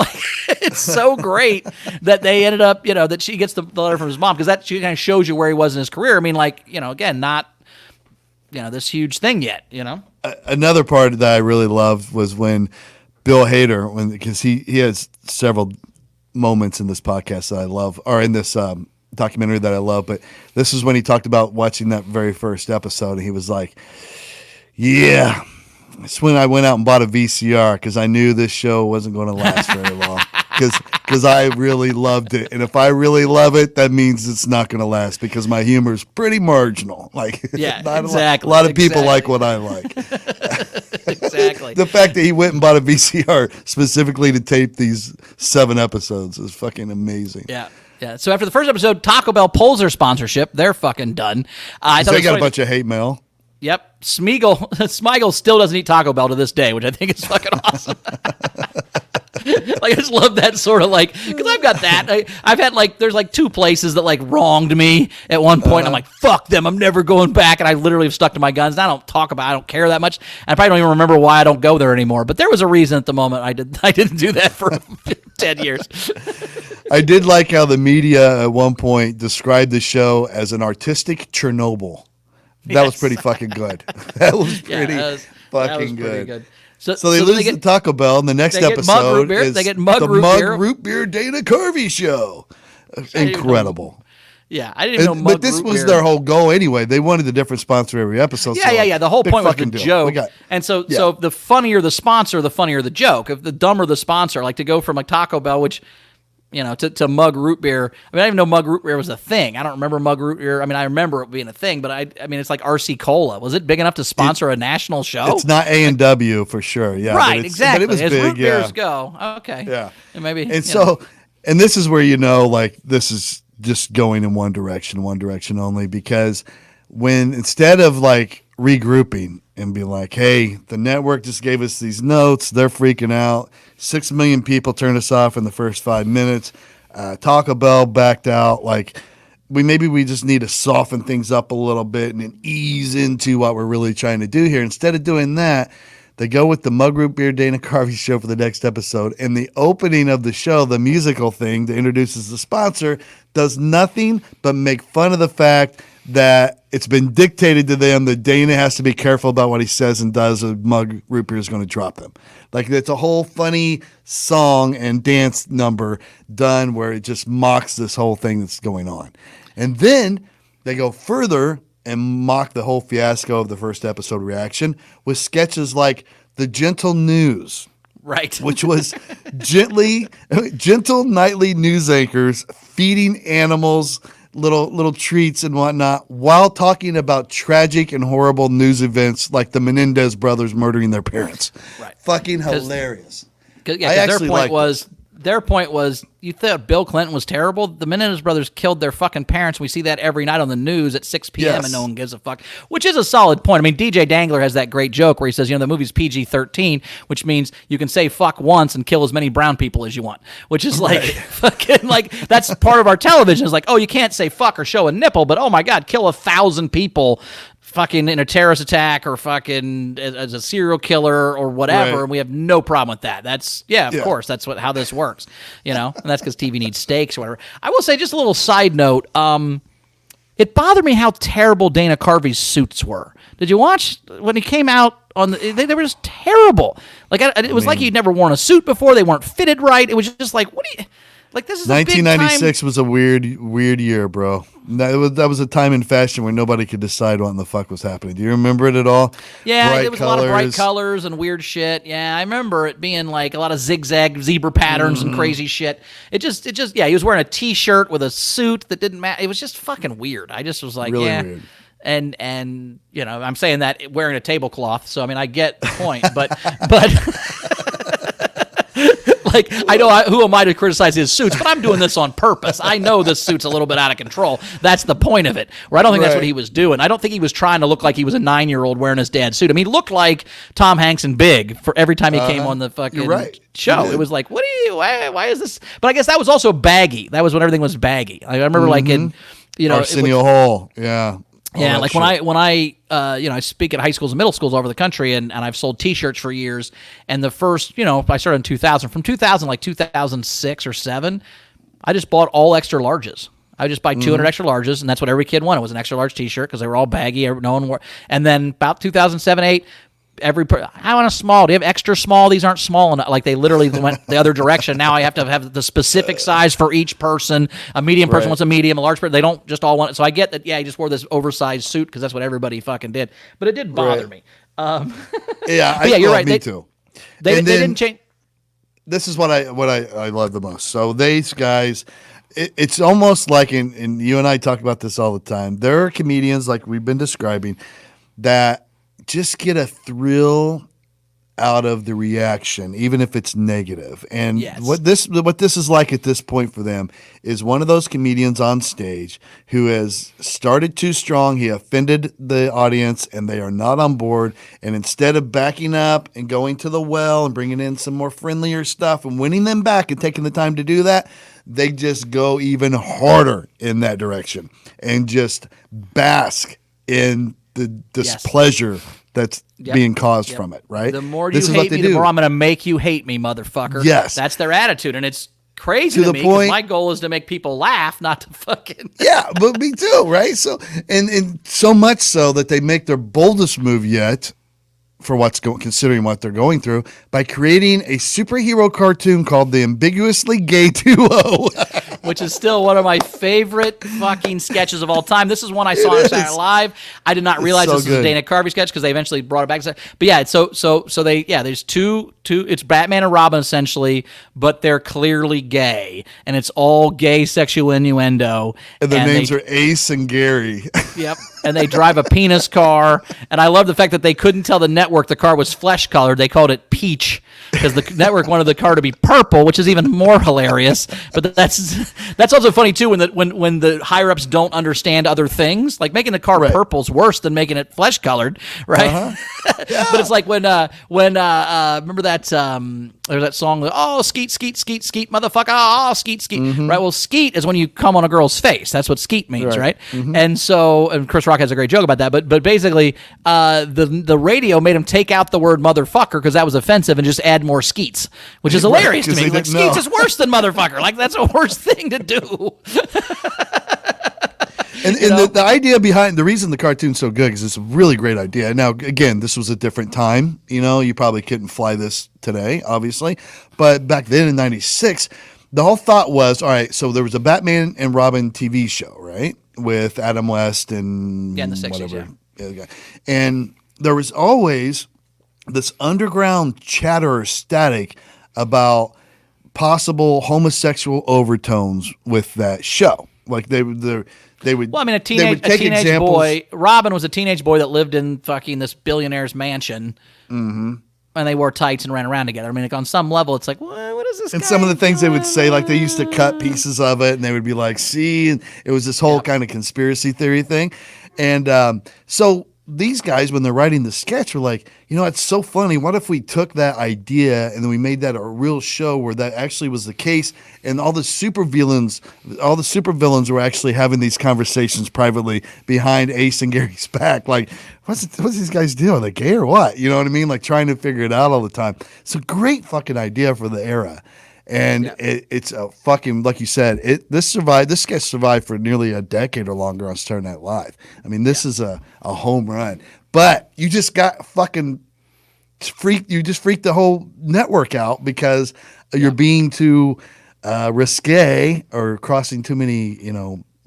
it's so great that they ended up, that she gets the letter from his mom because that she kind of shows you where he was in his career. I mean, again, not, this huge thing yet, Another part that I really loved was when Bill Hader, because he has several moments in this podcast that I love, or in this documentary that I love, but this is when he talked about watching that very first episode, and he was like, yeah. It's when I went out and bought a VCR because I knew this show wasn't going to last very long because I really loved it. And if I really love it, that means it's not going to last because my humor is pretty marginal. Exactly. A lot of people like what I like. Exactly. The fact that he went and bought a VCR specifically to tape these 7 episodes is fucking amazing. Yeah. Yeah. So after the first episode, Taco Bell pulls their sponsorship. They're fucking done. They got a bunch of hate mail. Yep. Smigel still doesn't eat Taco Bell to this day, which I think is fucking awesome. I just love that sort of because I've got that. I've had there's 2 places that wronged me at one point. I'm like, fuck them. I'm never going back. And I literally have stuck to my guns. And I don't care that much. And I probably don't even remember why I don't go there anymore. But there was a reason at the moment I didn't do that for 10 years. I did like how the media at one point described the show as an artistic Chernobyl. That was pretty fucking good. That was pretty fucking good. So they lose the Taco Bell, and the next episode is they get mug root beer Dana Carvey Show. Incredible. Yeah, I didn't even know But this was their whole goal anyway. They wanted a different sponsor every episode. Yeah. The whole point was the joke. So the funnier the sponsor, the funnier the joke. If the dumber the sponsor, to go from Taco Bell, which to mug root beer. I mean, I didn't even know mug root beer was a thing. I don't remember mug root beer. I mean, I remember it being a thing, but I mean, it's like RC Cola. Was it big enough to sponsor a national show? It's not A&W for sure. Yeah, right, exactly. But it was as big, root beers go. Okay. Yeah. And maybe. And this is where this is just going in one direction only, because when instead of regrouping and be like, hey, the network just gave us these notes. They're freaking out. 6 million people turned us off in the first 5 minutes. Taco Bell backed out. Like, we just need to soften things up a little bit and then ease into what we're really trying to do here. Instead of doing that, they go with the Mug Root Beer Dana Carvey Show for the next episode. And the opening of the show, the musical thing that introduces the sponsor, does nothing but make fun of the fact that it's been dictated to them that Dana has to be careful about what he says and does, or Mug Root Beer is going to drop them. Like, it's a whole funny song and dance number done where it just mocks this whole thing that's going on. And then they go further and mock the whole fiasco of the first episode reaction with sketches like The Gentle News. Right. Which was gentle nightly news anchors feeding animals little treats and whatnot while talking about tragic and horrible news events like the Menendez brothers murdering their parents. Right. Fucking hilarious. Because their point was, you thought Bill Clinton was terrible? The Menendez brothers killed their fucking parents. We see that every night on the news at 6 p.m. Yes. and no one gives a fuck, which is a solid point. I mean, DJ Dangler has that great joke where he says, the movie's PG-13, which means you can say fuck once and kill as many brown people as you want, which is like, fucking, like, that's part of our television. Is like, oh, you can't say fuck or show a nipple, but oh my God, kill 1,000 people fucking in a terrorist attack or fucking as a serial killer or whatever, right. and we have no problem with that. That's of course, that's how this works, and that's because TV needs stakes or whatever. I will say, just a little side note, it bothered me how terrible Dana Carvey's suits were. Did you watch when he came out on they were just terrible. Like, it was like he'd never worn a suit before. They weren't fitted right. It was just like, what do you... Like, this is 1996 was a weird year, bro. That was a time in fashion where nobody could decide what in the fuck was happening. Do you remember it at all? Yeah, it was a lot of bright colors and weird shit. Yeah, I remember it being like a lot of zigzag zebra patterns and crazy shit. It just he was wearing a t-shirt with a suit that didn't match. It was just fucking weird. I just was like, really weird. And I'm saying that wearing a tablecloth, so I mean, I get the point, but like, I know who am I to criticize his suits, but I'm doing this on purpose. I know this suit's a little bit out of control. That's the point of it. Where I don't think that's what he was doing. I don't think he was trying to look like he was a 9-year-old wearing his dad's suit. I mean, he looked like Tom Hanks in Big for every time he came on the fucking show. It was like, why is this? But I guess that was also baggy. That was when everything was baggy. I remember like in, Arsenio Hall. Yeah. Yeah, like when I speak at high schools and middle schools all over the country, and I've sold T-shirts for years. And the first, I started in 2000. From 2000, like 2006 or 7, I just bought all extra larges. I would just buy 200 extra larges, and that's what every kid wanted, was an extra large T-shirt because they were all baggy. No one wore. And then about 2007, 8. I want a small. Do you have extra small? These aren't small enough. Like, they literally went the other direction. Now I have to have the specific size for each person. A medium person wants a medium. A large person, they don't just all want it. So I get that. Yeah, he just wore this oversized suit because that's what everybody fucking did. But it did bother me. You're right. Me too. They didn't change. This is what I love the most. So these guys, it's almost like, and you and I talk about this all the time. There are comedians, like we've been describing, that just get a thrill out of the reaction, even if it's negative. And what this is like at this point for them is one of those comedians on stage who has started too strong. He offended the audience, and they are not on board. And instead of backing up and going to the well and bringing in some more friendlier stuff and winning them back and taking the time to do that, they just go even harder in that direction and just bask in the displeasure that's being caused from it, right? The more you hate me, the more I'm going to make you hate me, motherfucker. Yes. That's their attitude, and it's crazy to me because my goal is to make people laugh, not to fucking... Yeah, but me too, right? So, and so much so that they make their boldest move yet, for considering what they're going through, by creating a superhero cartoon called The Ambiguously Gay Duo. Which is still one of my favorite fucking sketches of all time. This is one I saw on Saturday Night Live. I did not realize this was a Dana Carvey sketch because they eventually brought it back. But yeah, there's two, it's Batman and Robin essentially, but they're clearly gay. And it's all gay sexual innuendo. And the names are Ace and Gary. Yep. and they drive a penis car. And I love the fact that they couldn't tell the network the car was flesh colored. They called it peach because the network wanted the car to be purple, which is even more hilarious. But that's also funny too when the higher ups don't understand other things. Like making the car purple is worse than making it flesh colored, right? Yeah. But it's like when remember that there's that song, oh skeet skeet skeet skeet motherfucker, oh skeet skeet, right? Well, skeet is when you come on a girl's face. That's what skeet means, right? And so, and Chris Rock has a great joke about that. But basically, the radio made him take out the word motherfucker because that was offensive and just add more skeets, which is hilarious to me. Like skeets is worse than motherfucker. Like that's a worse thing to do. And the idea behind the reason the cartoon's so good is it's a really great idea. Now, again, this was a different time. You probably couldn't fly this today, obviously. But back then in 96, the whole thought was, all right, so there was a Batman and Robin TV show, right? With Adam West and in the 60s, yeah. And there was always this underground chatter or static about possible homosexual overtones with that show. Like they would. Well, I mean, a teenage boy. Robin was a teenage boy that lived in fucking this billionaire's mansion, and they wore tights and ran around together. I mean, like on some level, it's like, what is this? And some of the things they would say, like they used to cut pieces of it, and they would be like, "See," and it was this whole kind of conspiracy theory thing. And so these guys, when they're writing the sketch, were like, it's so funny. What if we took that idea and then we made that a real show where that actually was the case, and all the supervillains were actually having these conversations privately behind Ace and Gary's back. Like, what's these guys doing? Are they gay or what? You know what I mean? Like trying to figure it out all the time. It's a great fucking idea for the era. And it's a fucking, like you said, this sketch survived for nearly a decade or longer on Saturday Night Live. I mean, this is a home run. But you just got fucking freaked. You just freaked the whole network out because you're being too risque or crossing too many,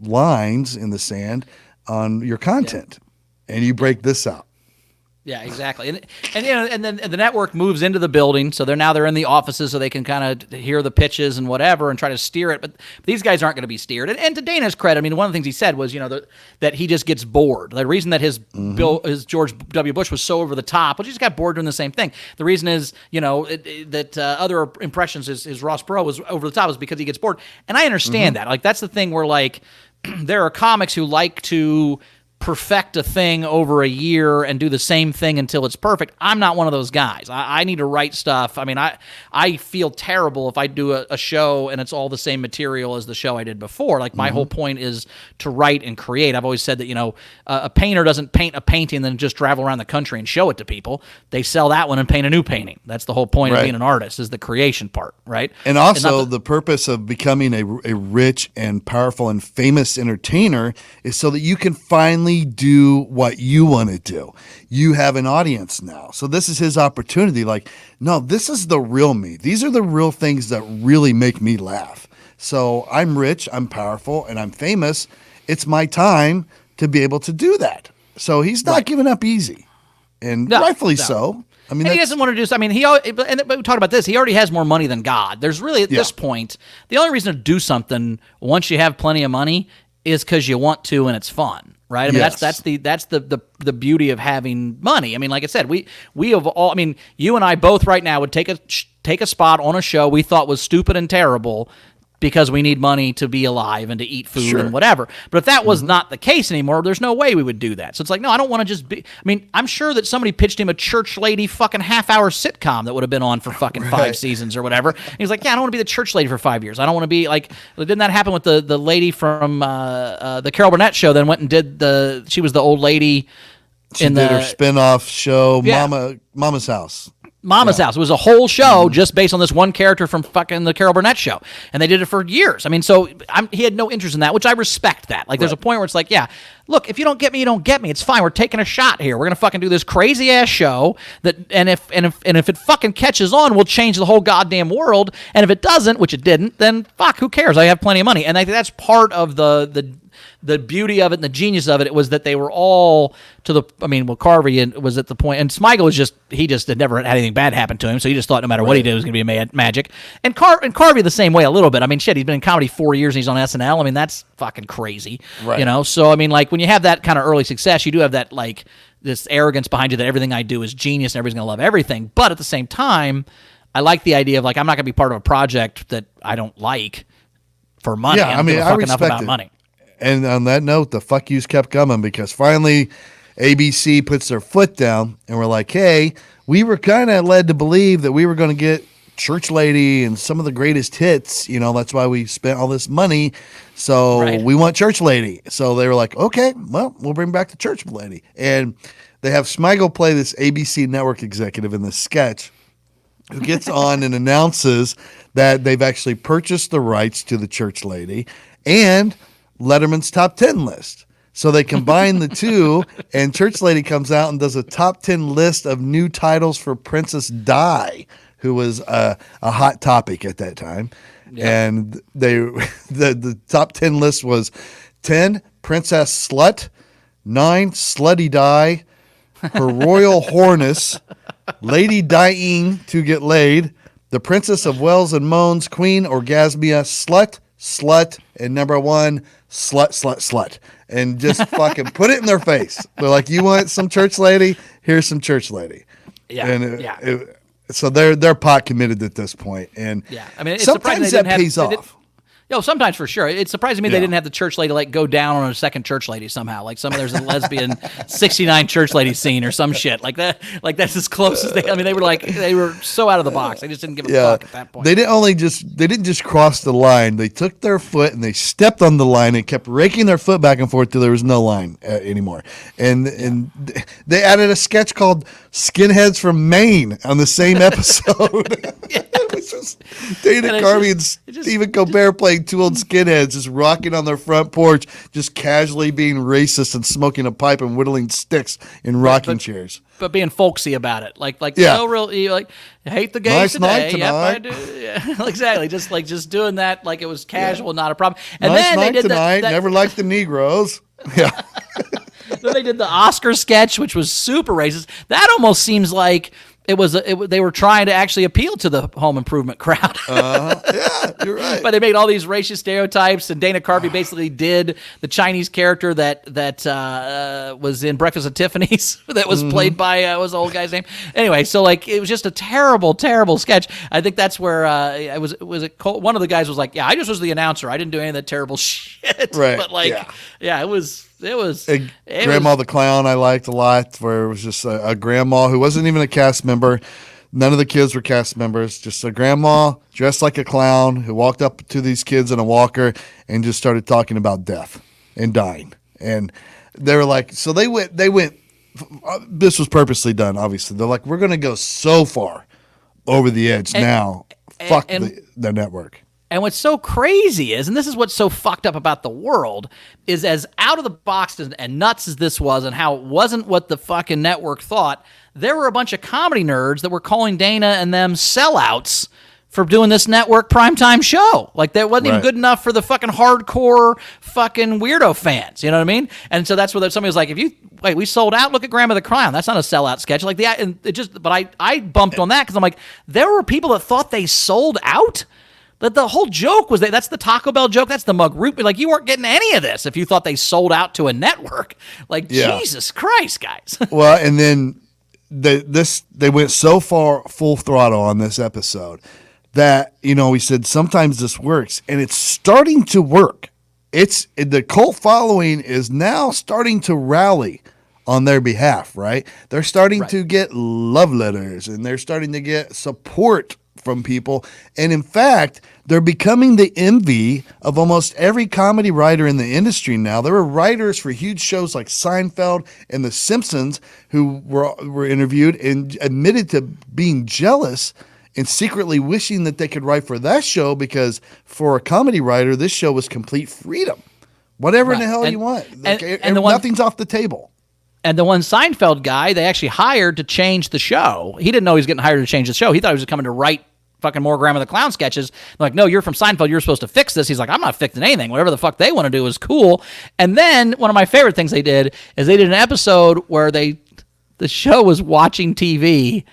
lines in the sand on your content. And you break this out. Yeah, exactly. And then the network moves into the building, so they're in the offices, so they can kind of hear the pitches and whatever and try to steer it. But these guys aren't going to be steered. And to Dana's credit, I mean, one of the things he said was, that he just gets bored. The reason that his George W. Bush was so over the top, well, he just got bored doing the same thing. The reason is, that other impressions is Ross Perot was over the top is because he gets bored. And I understand that. Like that's the thing where like there are comics who like to perfect a thing over a year and do the same thing until it's perfect. I'm not one of those guys. I need to write stuff. I mean, I feel terrible if I do a show and it's all the same material as the show I did before. Like my whole point is to write and create. I've always said that, a painter doesn't paint a painting and then just travel around the country and show it to people. They sell that one and paint a new painting. That's the whole point of being an artist is the creation part, right? And also the purpose of becoming a rich and powerful and famous entertainer is so that you can finally do what you want to do. You have an audience now. So this is his opportunity. Like, no, this is the real me. These are the real things that really make me laugh. So I'm rich, I'm powerful, and I'm famous. It's my time to be able to do that. So he's not giving up easy. And rightfully so. I mean, he doesn't want to do. I mean, but we talked about this. He already has more money than God. There's really at this point, the only reason to do something once you have plenty of money is because you want to and it's fun, right? I mean, that's the beauty of having money. I mean, like I said, we have all. I mean, you and I both right now would take a spot on a show we thought was stupid and terrible because we need money to be alive and to eat food and whatever. But if that was not the case anymore, there's no way we would do that. So it's like, no, I don't want to just be. I mean, I'm sure that somebody pitched him a church lady fucking half-hour sitcom that would have been on for fucking 5 seasons or whatever. And he's like, yeah, I don't want to be the church lady for 5 years. I don't want to be like. Didn't that happen with the lady from the Carol Burnett show? Then went and did she was the old lady. She did her spin-off show, Mama's House. Mama's House. It was a whole show just based on this one character from fucking the Carol Burnett show. And they did it for years. I mean, so he had no interest in that, which I respect that. Like, there's a point where it's like, yeah, look, if you don't get me, you don't get me. It's fine. We're taking a shot here. We're going to fucking do this crazy-ass show and if it fucking catches on, we'll change the whole goddamn world. And if it doesn't, which it didn't, then fuck, who cares? I have plenty of money. And I think that's part of the beauty of it and the genius of it was that they were all to the. I mean, well, Carvey was at the point, and Smigel was he just had never had anything bad happen to him, so he just thought no matter what he did it was going to be magic. And Carvey the same way a little bit. I mean, shit, he's been in comedy 4 years and he's on SNL. I mean, that's fucking crazy, So I mean, like when you have that kind of early success, you do have that like this arrogance behind you that everything I do is genius and everybody's going to love everything. But at the same time, I like the idea of like I'm not going to be part of a project that I don't like for money. Yeah, I mean, I respect enough about it. money. And on that note, the fuck yous kept coming because finally ABC puts their foot down and we're like, hey, we were kind of led to believe that we were going to get Church Lady and some of the greatest hits. You know, that's why we spent all this money. So we want Church Lady. So they were like, okay, well, we'll bring back the Church Lady. And they have Smigel play this ABC network executive in this sketch who gets on and announces that they've actually purchased the rights to the Church Lady and Letterman's top 10 list. So they combine the two, and Church Lady comes out and does a top 10 list of new titles for Princess Di, who was a hot topic at that time. Yeah. And the top 10 list was 10, Princess Slut, 9, Slutty Di, Her Royal Horness, Lady Dying to Get Laid, the Princess of Wells and Moans, Queen Orgasmia, Slut, and number 1, Slut. And just fucking put it in their face. They're like, you want some Church Lady? Here's some Church Lady. Yeah. And so they're pot committed at this point. And yeah, I mean, it's sometimes that pays off. Sometimes for sure. It surprised me they didn't have the Church Lady like go down on a second Church Lady somehow. Like there's a lesbian 69 Church Lady scene or some shit like that. Like that's as close as they. I mean, they were so out of the box. They just didn't give a fuck at that point. They didn't just cross the line. They took their foot and they stepped on the line and kept raking their foot back and forth till there was no line anymore. And they added a sketch called "Skinheads from Maine" on the same episode. It was just Dana Carvey and Stephen Colbert playing two old skinheads just rocking on their front porch, just casually being racist and smoking a pipe and whittling sticks in rocking chairs. But being folksy about it. So real, you like, hate the gays nice today. Night yep, I do. Yeah, exactly. Just doing that like it was casual, not a problem. And nice then night they did tonight. Never liked the Negroes. Yeah. Then they did the Oscar sketch, which was super racist. That almost seems like they were trying to actually appeal to the home improvement crowd. Yeah, you're right. But they made all these racist stereotypes, and Dana Carvey basically did the Chinese character that was in Breakfast at Tiffany's that was played by what was the old guy's name? Anyway, so like it was just a terrible, terrible sketch. I think that's where one of the guys was like, "Yeah, I just was the announcer. I didn't do any of that terrible shit." Right. But it was. Grandma the Clown I liked a lot, where it was just a grandma who wasn't even a cast member. None of the kids were cast members, just a grandma dressed like a clown who walked up to these kids in a walker and just started talking about death and dying. And they were like, so they went, this was purposely done, obviously. They're like, we're going to go so far over the edge now. Fuck the network. And what's so crazy is, and this is what's so fucked up about the world, is as out of the box and nuts as this was and how it wasn't what the fucking network thought, there were a bunch of comedy nerds that were calling Dana and them sellouts for doing this network primetime show. Like, that wasn't even good enough for the fucking hardcore fucking weirdo fans. You know what I mean? And so that's where somebody was like, we sold out, look at Grandma the Clown. That's not a sellout sketch. Like, but I bumped on that because I'm like, there were people that thought they sold out? That the whole joke was that's the Taco Bell joke. That's the mug root. Like, you weren't getting any of this if you thought they sold out to a network. Like, Jesus Christ, guys. Well, and then they went so far full throttle on this episode that, we said sometimes this works, and it's starting to work. The cult following is now starting to rally on their behalf, right? They're starting to get love letters, and they're starting to get support from people. And in fact, they're becoming the envy of almost every comedy writer in the industry now. There were writers for huge shows like Seinfeld and The Simpsons who were interviewed and admitted to being jealous and secretly wishing that they could write for that show, because for a comedy writer, this show was complete freedom. Whatever in the hell you want. Nothing's off the table. And the one Seinfeld guy, they actually hired to change the show. He didn't know he was getting hired to change the show. He thought he was coming to write fucking more Grandma the Clown sketches. They're like, no, you're from Seinfeld. You're supposed to fix this. He's like, I'm not fixing anything. Whatever the fuck they want to do is cool. And then one of my favorite things they did is they did an episode where the show was watching TV,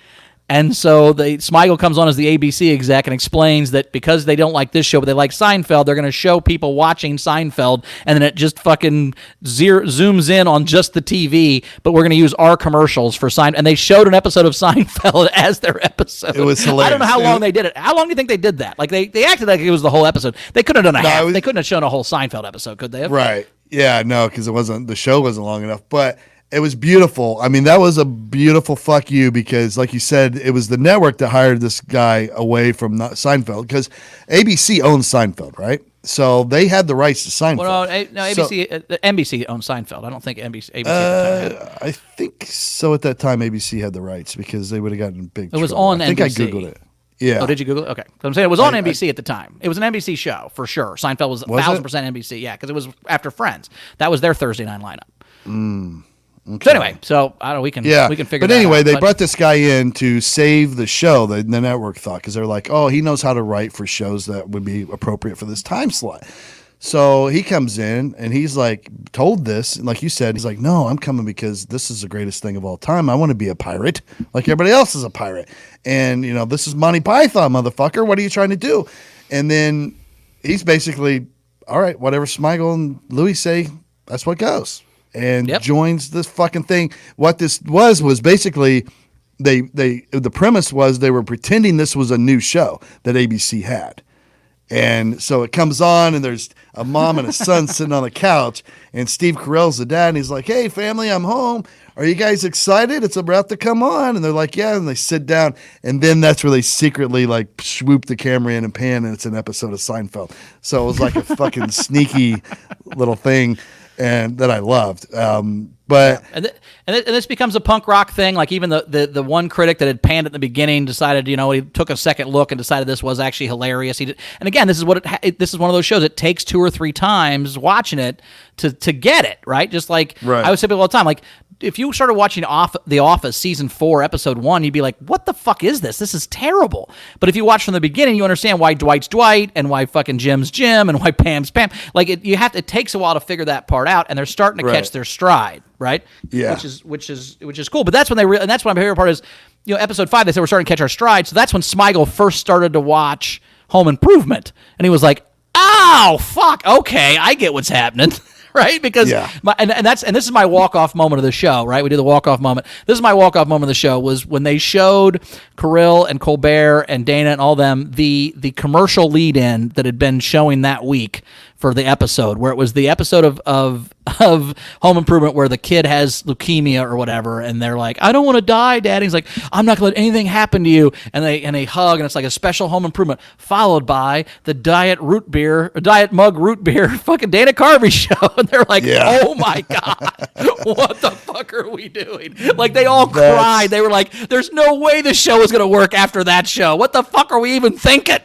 And so Smigel comes on as the ABC exec and explains that because they don't like this show, but they like Seinfeld, they're going to show people watching Seinfeld, and then it just fucking zooms in on just the TV, but we're going to use our commercials for Seinfeld. And they showed an episode of Seinfeld as their episode. It was hilarious. I don't know how long they did it. How long do you think they did that? Like, they acted like it was the whole episode. They couldn't have done they couldn't have shown a whole Seinfeld episode, could they have? Right. Yeah, no, because the show wasn't long enough. But it was beautiful. I mean, that was a beautiful fuck you because, like you said, it was the network that hired this guy away from Seinfeld because ABC owns Seinfeld, right? So they had the rights to Seinfeld. Well, no, NBC owned Seinfeld. I don't think ABC at the time. I think so. At that time, ABC had the rights because they would have gotten big. It was trouble. on I think NBC. I googled it. Yeah. Oh, did you Google it? Okay. So I'm saying it was on NBC at the time. It was an NBC show for sure. Seinfeld was 1,000% NBC. Yeah, because it was after Friends. That was their Thursday night lineup. Okay. So anyway, I don't know. We can figure. But anyway, they brought this guy in to save the show. The network thought because they're like, oh, he knows how to write for shows that would be appropriate for this time slot. So he comes in and he's like told this, and like you said, he's like, no, I'm coming because this is the greatest thing of all time. I want to be a pirate like everybody else is a pirate. And, this is Monty Python, motherfucker. What are you trying to do? And then he's basically, all right, whatever Smigel and Louis say, that's what goes. And joins this fucking thing. What this was basically the premise was they were pretending this was a new show that ABC had. And so it comes on, and there's a mom and a son sitting on the couch, and Steve Carell's the dad, and he's like, hey, family, I'm home. Are you guys excited? It's about to come on. And they're like, yeah, and they sit down, and then that's where they secretly, like, swoop the camera in and pan, and it's an episode of Seinfeld. So it was like a fucking sneaky little thing and that I loved. But and this becomes a punk rock thing. Like even the one critic that had panned at the beginning decided, he took a second look and decided this was actually hilarious. He did, and again, this is this is one of those shows. It takes 2 or 3 times watching it to get it right. Just like I always say people all the time, like if you started watching The Office season 4 episode 1, you'd be like, what the fuck is this? This is terrible. But if you watch from the beginning, you understand why Dwight's Dwight and why fucking Jim's Jim and why Pam's Pam. Like it takes a while to figure that part out, and they're starting to catch their stride. Right. Yeah. Which is cool. But that's when and that's what my favorite part is. Episode 5, they said we're starting to catch our stride. So that's when Smigel first started to watch Home Improvement, and he was like, "Oh fuck, okay, I get what's happening." Right? Because this is my walk-off moment of the show, right? We do the walk-off moment. This is my walk-off moment of the show was when they showed Carell and Colbert and Dana and all them the commercial lead-in that had been showing that week for the episode, where it was the episode of Home Improvement where the kid has leukemia or whatever, and they're like, I don't want to die, Dad. And he's like, I'm not gonna let anything happen to you. And they hug, and it's like a special Home Improvement, followed by the Diet Mug root beer fucking Dana Carvey show. And they're like, oh my God, what the fuck are we doing? Like they all cried. They were like, there's no way this show is gonna work after that show. What the fuck are we even thinking?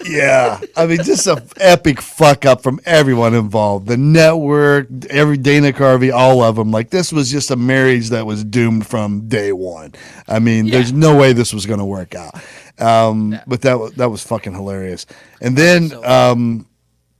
Yeah. I mean, just an epic fuck up from everyone involved. The network, every Dana Carvey, all of them. Like this was just a marriage that was doomed from day one. I mean, there's no way this was going to work out. But that was fucking hilarious. And then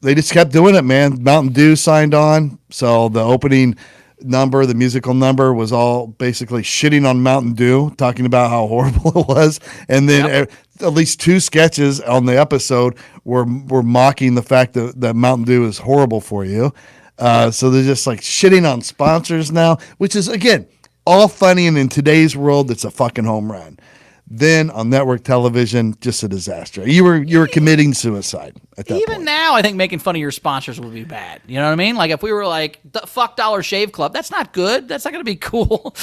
they just kept doing it, man. Mountain Dew signed on, so the opening number, the musical number, was all basically shitting on Mountain Dew, talking about how horrible it was. And then at least 2 sketches on the episode were mocking the fact that Mountain Dew is horrible for you. So they're just like shitting on sponsors now, which is, again, all funny. And in today's world, it's a fucking home run. Then on network television, just a disaster. You were committing suicide at that point. Even now, I think making fun of your sponsors would be bad. You know what I mean? Like if we were like, fuck Dollar Shave Club, that's not good. That's not going to be cool.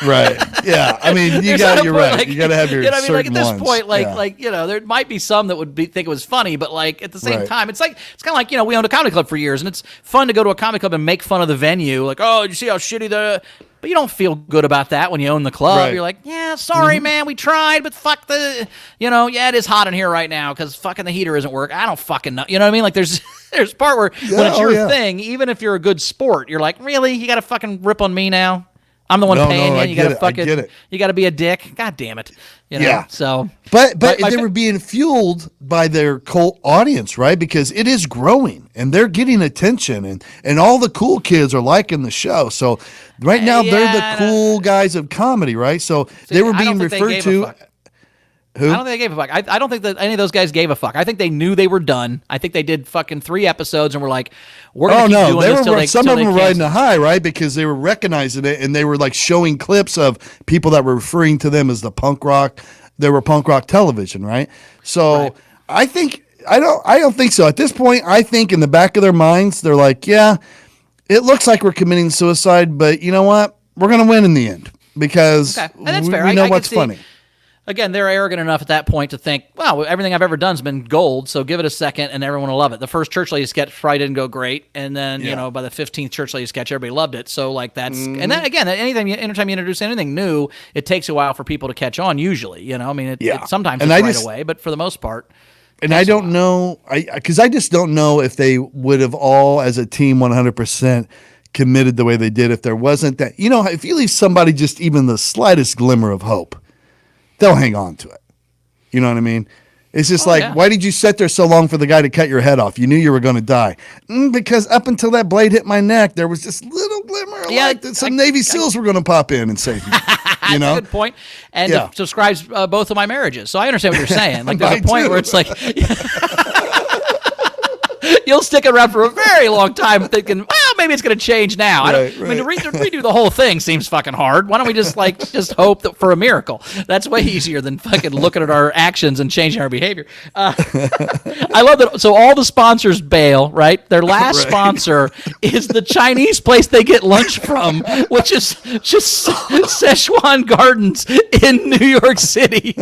Right. Yeah. I mean, you're right. Like, you got to have your certain like at this ones. point, there might be some that would think it was funny, but like at the same time, it's kind of like, we owned a comedy club for years, and it's fun to go to a comedy club and make fun of the venue. Like, oh, you see how shitty but you don't feel good about that when you own the club. Right. You're like, yeah, sorry, man, we tried, but fuck it is hot in here right now because fucking the heater isn't working. I don't fucking know. You know what I mean? Like there's a part where when it's your thing, even if you're a good sport, you're like, really? You got to fucking rip on me now? I'm the one paying you. You got to fucking, you got to be a dick. God damn it. So, but they were being fueled by their cult audience, right? Because it is growing and they're getting attention and all the cool kids are liking the show. So right now they're the cool guys of comedy, right? So they were being referred to. Who? I don't think they gave a fuck. I don't think that any of those guys gave a fuck. I think they knew they were done. I think they did fucking 3 episodes and were like, we're going to keep doing this till they some of them were riding cancel. the high, right? Because they were recognizing it, and they were like showing clips of people that were referring to them as the punk rock. They were punk rock television, right? So Right. I don't think so. At this point, I think in the back of their minds, they're like, yeah, it looks like we're committing suicide, but you know what? We're going to win in the end because Okay. And that's we, fair. we I know can what's see- funny. Again, they're arrogant enough at that point to think, wow, everything I've ever done has been gold, so give it a second and everyone will love it. The first Church Lady sketch probably didn't go great, and then, Yeah. you know, by the 15th Church Lady sketch, everybody loved it. So, like, that's... Mm-hmm. And then, again, anytime you introduce anything new, it takes a while for people to catch on, usually. You know, I mean, Yeah. sometimes And it's I right just- away, but for the most part... And I don't know, because I just don't know if they would have all, as a team, 100% committed the way they did if there wasn't that. You know, if you leave somebody just even the slightest glimmer of hope, they'll hang on to it. You know what I mean? It's just yeah. why did you sit there so long for the guy to cut your head off? You knew you were going to die. Because up until that blade hit my neck, there was this little glimmer Yeah, like that some Navy SEALs were going to pop in and save me. You know? That's a good point. And Yeah. it describes both of my marriages. So I understand what you're saying. Like, there's a Mine point too. where it's like... You'll stick around for a very long time thinking, well, maybe it's going to change now. I mean, to redo the whole thing seems fucking hard. Why don't we just hope that for a miracle? That's way easier than fucking looking at our actions and changing our behavior. I love that. So all the sponsors bail, right? Their last Right. sponsor is the Chinese place they get lunch from, which is just Szechuan Gardens in New York City.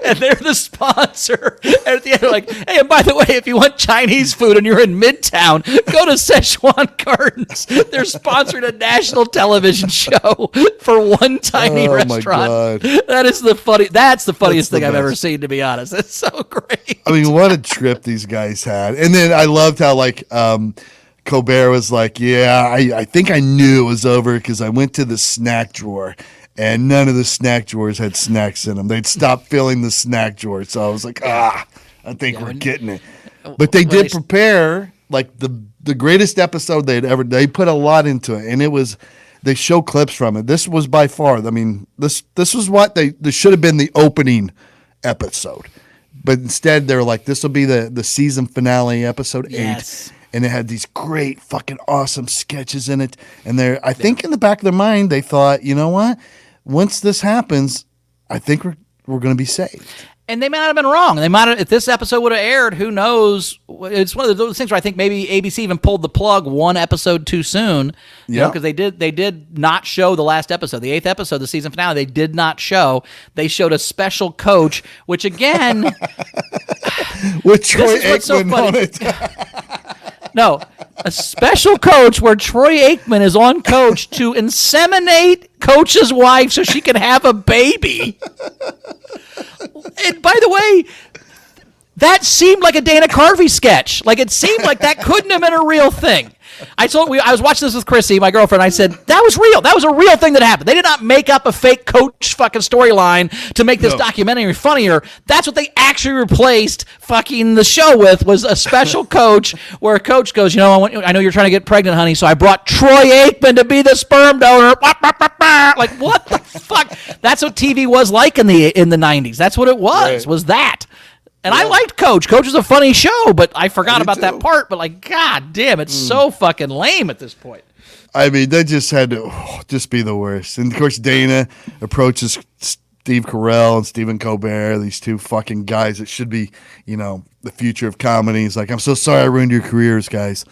And they're the sponsor. And at the end, they're like, hey, and by the way, if you want Chinese food and you're in Midtown, go to Szechuan Gardens. They're sponsored a national television show for one tiny Oh, my restaurant. God. That's the funniest the thing I've ever best. seen, to be honest. It's so great. I mean, what a trip these guys had. And then I loved how, Colbert was like, yeah, I think I knew it was over because I went to the snack drawer and none of the snack drawers had snacks in them. They'd stopped filling the snack drawer. So I was like, I think we're getting it. But they did prepare like the greatest episode they put a lot into it. And they show clips from it. This was by far, I mean, this was what this should have been the opening episode. But instead they're like, this will be the season finale, episode 8. Yes. And it had these great fucking awesome sketches in it. And I think in the back of their mind, they thought, you know what? Once this happens, I think we're going to be saved. And they might not have been wrong. They might have, if this episode would have aired, who knows? It's one of those things where I think maybe ABC even pulled the plug one episode too soon. Yeah. Because they did not show the last episode, the 8th episode, the season finale. They did not show. They showed a special coach, which again, With Troy is what's so Aikman funny. on it. no, a special coach where Troy Aikman is on coach to inseminate Coach's wife so she can have a baby. And by the way, that seemed like a Dana Carvey sketch. Like, it seemed like that couldn't have been a real thing. I was watching this with Chrissy, my girlfriend. I said, that was real. That was a real thing that happened. They did not make up a fake coach fucking storyline to make this documentary funnier. That's what they actually replaced fucking the show with, was a special coach where a coach goes, I know you're trying to get pregnant, honey, so I brought Troy Aikman to be the sperm donor. Like, what the fuck? That's what TV was like in the 90s. That's what it was that. And I liked Coach. Coach was a funny show, but I forgot about that part. But like, god damn, it's so fucking lame at this point. I mean, they just had to just be the worst. And of course, Dana approaches Steve Carell and Stephen Colbert, these two fucking guys that should be, the future of comedy. He's like, I'm so sorry I ruined your careers, guys.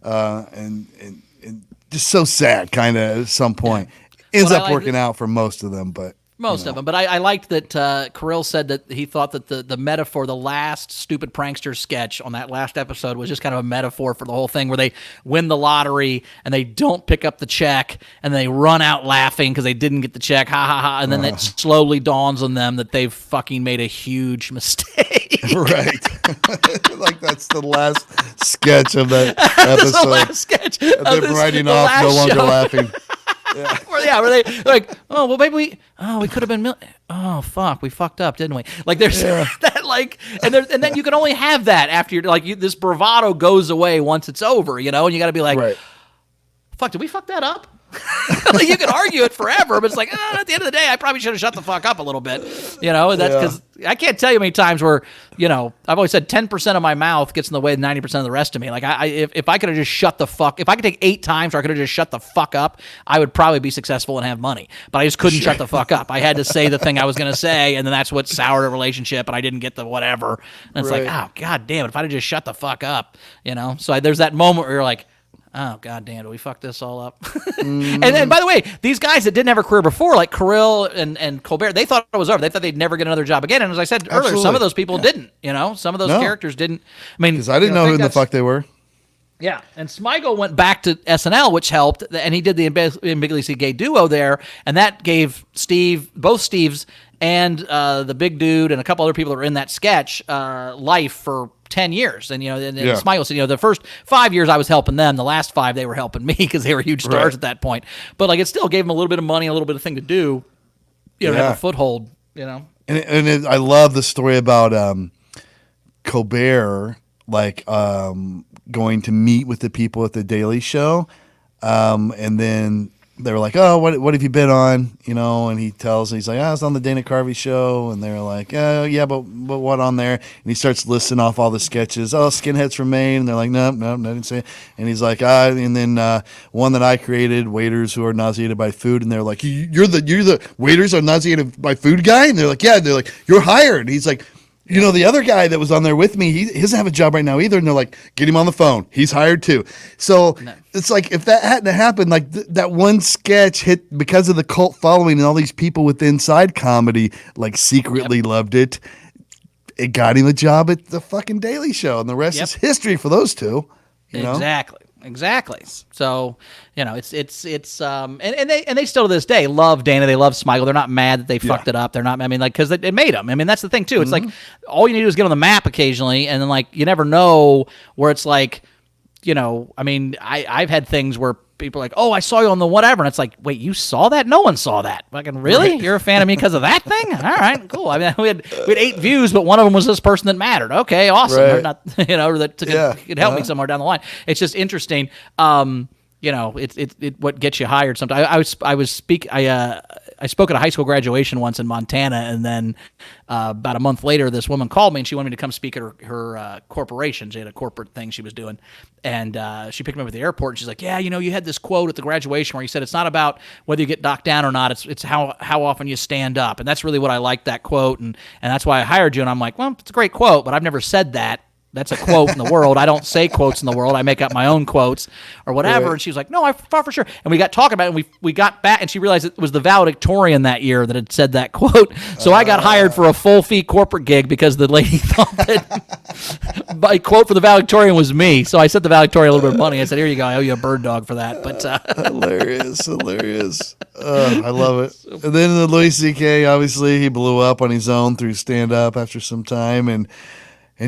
And just so sad, kind of, at some point. Ends up working out for most of them, but. Most of them. But I liked that Carell said that he thought that the metaphor, the last Stupid Prankster sketch on that last episode was just kind of a metaphor for the whole thing, where they win the lottery and they don't pick up the check and they run out laughing because they didn't get the check, ha ha ha, and then it slowly dawns on them that they've fucking made a huge mistake. Right. Like that's the last sketch of that episode. That's the last sketch. Of them writing off, no longer laughing. Where they like, oh well, maybe we could have been, oh fuck, we fucked up, didn't we? Like there's that like, and then you can only have that after you're like this bravado goes away once it's over, and you got to be like, fuck, did we fuck that up? Like, you could argue it forever, but it's like, at the end of the day, I probably should have shut the fuck up a little bit. That's because I can't tell you how many times where, I've always said 10% of my mouth gets in the way of 90% of the rest of me. Like, if I could have just shut the fuck, if I could take 8 times where I could have just shut the fuck up, I would probably be successful and have money. But I just couldn't shut the fuck up. I had to say the thing I was going to say, and then that's what soured a relationship, and I didn't get the whatever. And it's like, oh, God damn it, if I'd have just shut the fuck up, So there's that moment where you're like, oh, God damn, did we fuck this all up? And by the way, these guys that didn't have a career before, like Carell and Colbert, they thought it was over. They thought they'd never get another job again. And as I said earlier, some of those people didn't, Some of those characters didn't. I mean, because I didn't know who the fuck they were. Yeah, and Smigel went back to SNL, which helped, and he did the Ambiguously Gay duo there, and that gave both Steves and the big dude and a couple other people that were in that sketch life for 10 years. And, Smigel said, the first 5 years I was helping them. The last 5, they were helping me because they were huge stars at that point. But, like, it still gave them a little bit of money, a little bit of thing to do, to have a foothold, And I love the story about Colbert, like, going to meet with the people at the Daily Show. And then they were like, oh, what have you been on? And he tells, he's like, I was on the Dana Carvey Show. And they're like, oh, yeah, but what on there? And he starts listing off all the sketches. Oh, Skinheads from Maine. And they're like, no, I didn't say it. And he's like, and then one that I created, Waiters Who Are Nauseated by Food. And they're like, you're the Waiters Are Nauseated by Food guy? And they're like, yeah. And they're like, you're hired. And he's like, the other guy that was on there with me, he doesn't have a job right now either. And they're like, get him on the phone. He's hired too. So it's like, if that hadn't happened, like that one sketch hit because of the cult following and all these people with inside comedy, like secretly loved it. It got him a job at the fucking Daily Show. And the rest is history for those two. Exactly. So, it's and they still to this day love Dana. They love Smigel. They're not mad that they fucked it up. They're not, because it made them. I mean, that's the thing too. It's like all you need to do is get on the map occasionally. And then, like, you never know where it's like, I've had things where people are like, oh, I saw you on the whatever. And it's like, wait, you saw that? No one saw that. Fucking really? You're a fan of me because of that thing? All right, cool. I mean, we had 8 views, but one of them was this person that mattered. Okay, awesome. Right. That could help me somewhere down the line. It's just interesting. What gets you hired sometimes. I spoke at a high school graduation once in Montana, and then about a month later, this woman called me, and she wanted me to come speak at her corporation. She had a corporate thing she was doing, and she picked me up at the airport, and she's like, yeah, you had this quote at the graduation where you said it's not about whether you get knocked down or not, it's how often you stand up, and that's really what I liked, that quote, and that's why I hired you. And I'm like, well, it's a great quote, but I've never said that. That's a quote in the world. I don't say quotes in the world. I make up my own quotes or whatever. Right. And she was like, no, I thought for sure. And we got talking about it, and we got back, and she realized it was the valedictorian that year that had said that quote. So I got hired for a full fee corporate gig because the lady thought that my quote for the valedictorian was me. So I sent the valedictorian a little bit of money. I said, here you go. I owe you a bird dog for that. But hilarious. I love it. And then the Louis C.K., obviously, he blew up on his own through stand-up after some time, and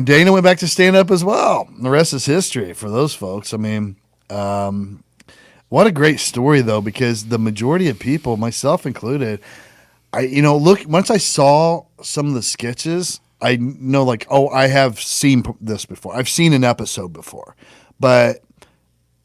Dana went back to stand-up as well. The rest is history for those folks. I mean, what a great story, though, because the majority of people, myself included, once I saw some of the sketches, I know, like, oh, I have seen this before. I've seen an episode before. But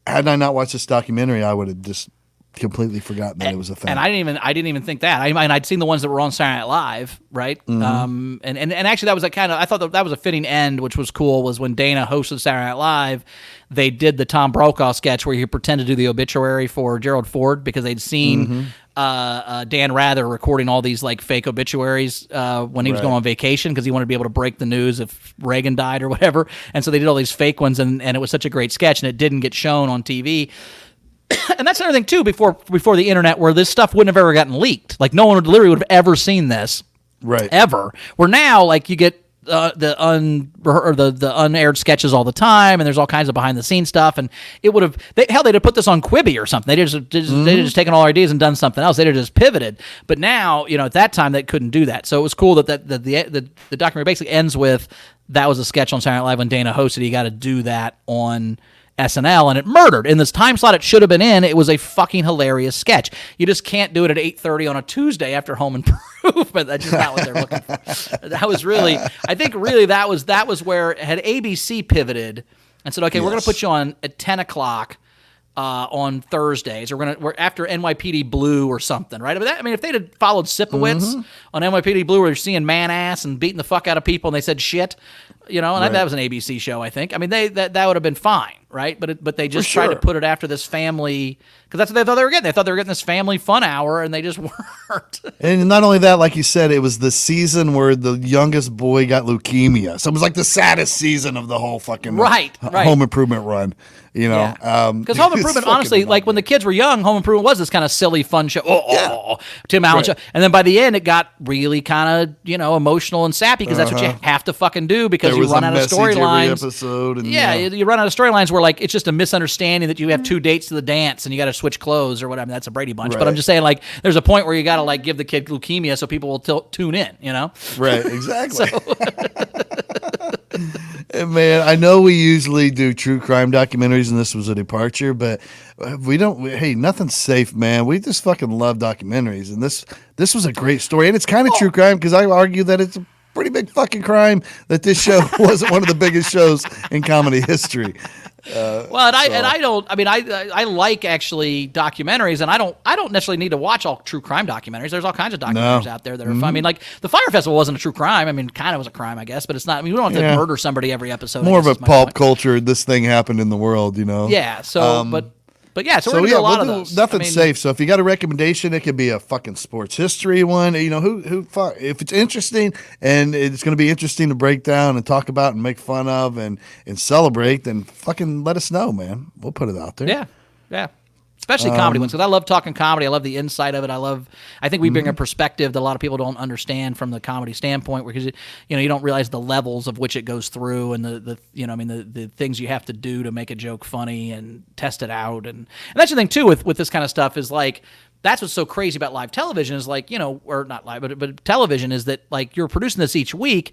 had I not watched this documentary, I would have just completely forgotten that it was a thing. And I didn't even think that. I'd seen the ones that were on Saturday Night Live, right? Mm-hmm. And actually that was I thought that was a fitting end, which was cool, was when Dana hosted Saturday Night Live, they did the Tom Brokaw sketch where he pretended to do the obituary for Gerald Ford because they'd seen Dan Rather recording all these like fake obituaries when he was going on vacation because he wanted to be able to break the news if Reagan died or whatever. And so they did all these fake ones, and it was such a great sketch, and it didn't get shown on TV. And that's another thing too. Before the internet, where this stuff wouldn't have ever gotten leaked, like no one would have ever seen this, right? Ever. Where now, like, you get the unaired sketches all the time, and there's all kinds of behind the scenes stuff. And it would have they'd have put this on Quibi or something. They'd just taken all our ideas and done something else. They'd have just pivoted. But now, at that time they couldn't do that. So it was cool that the documentary basically ends with that was a sketch on Saturday Night Live when Dana hosted. He got to do that on SNL, and it murdered. In this time slot it should have been in, it was a fucking hilarious sketch. You just can't do it at 8:30 on a Tuesday after Home Improvement. That's just not what they're looking for. That was really, I think really that was where, had ABC pivoted and said, okay, we're going to put you on at 10 o'clock on Thursdays, or we're after NYPD Blue or something, right? I mean, if they'd have followed Sipowicz on NYPD Blue, where they're seeing man ass and beating the fuck out of people, and they said shit, and that was an ABC show, I think. I mean, that would have been fine, right? But they just tried to put it after this family, because that's what they thought they were getting. They thought they were getting this family fun hour, and they just weren't. And not only that, like you said, it was the season where the youngest boy got leukemia. So it was like the saddest season of the whole fucking Home Improvement run. Because Home Improvement, honestly, like when the kids were young, Home Improvement was this kind of silly, fun show. Tim Allen show. And then by the end, it got really kind of, emotional and sappy, because that's what you have to fucking do, because you run out of storylines. You run out of storylines where, like, it's just a misunderstanding that you have 2 dates to the dance and you got to switch clothes or whatever. That's a Brady Bunch. But I'm just saying, like, there's a point where you got to, like, give the kid leukemia so people will tune in, Right, exactly. Man, I know we usually do true crime documentaries, and this was a departure, but nothing's safe, man. We just fucking love documentaries, and this was a great story, and it's kind of true crime, because I argue that it's a pretty big fucking crime that this show wasn't one of the biggest shows in comedy history. I like actually documentaries, and I don't necessarily need to watch all true crime documentaries. There's all kinds of documentaries out there that are fun. I mean, like the Fire Festival wasn't a true crime. I mean, kind of was a crime, I guess, but it's not. I mean, we don't have to murder somebody every episode. More of a pulp culture. This thing happened in the world, Yeah. So, But yeah, so we're gonna do a lot of those. Nothing's safe. So if you got a recommendation, it could be a fucking sports history one. If it's interesting and it's gonna be interesting to break down and talk about and make fun of and celebrate, then fucking let us know, man. We'll put it out there. Yeah. Especially comedy ones, because I love talking comedy. I love the insight of it. I think we bring a perspective that a lot of people don't understand from the comedy standpoint, because you don't realize the levels of which it goes through, and the things you have to do to make a joke funny and test it out, and that's the thing too with this kind of stuff is like. That's what's so crazy about live television is like, or not live, but television is that like you're producing this each week.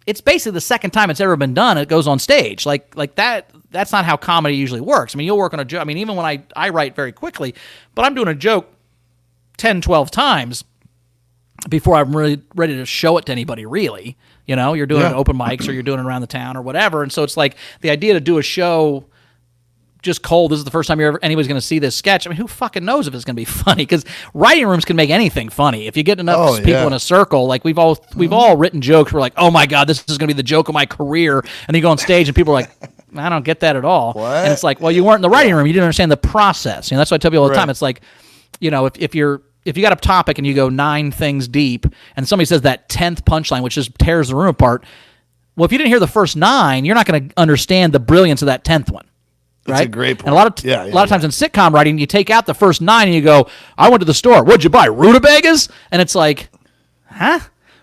It's basically the second time it's ever been done. It goes on stage like that. That's not how comedy usually works. I mean, you'll work on a joke. I mean, even when I write very quickly, but I'm doing a joke 10, 12 times before I'm really ready to show it to anybody, really. You're doing open mics or you're doing it around the town or whatever. And so it's like the idea to do a show just cold, this is the first time anybody's going to see this sketch. I mean, who fucking knows if it's going to be funny? Because writing rooms can make anything funny. If you get enough people in a circle, like we've all written jokes. We're like, oh my God, this is going to be the joke of my career. And you go on stage and people are like, I don't get that at all. What? And it's like, well, you weren't in the writing room. You didn't understand the process. That's what I tell people all the time. It's like, if you got a topic and you go 9 things deep and somebody says that 10th punchline, which just tears the room apart. Well, if you didn't hear the first 9, you're not going to understand the brilliance of that 10th one. Right? That's a great point. And a lot of times in sitcom writing, you take out the first 9 and you go, I went to the store. What'd you buy? Rutabagas? And it's like, huh?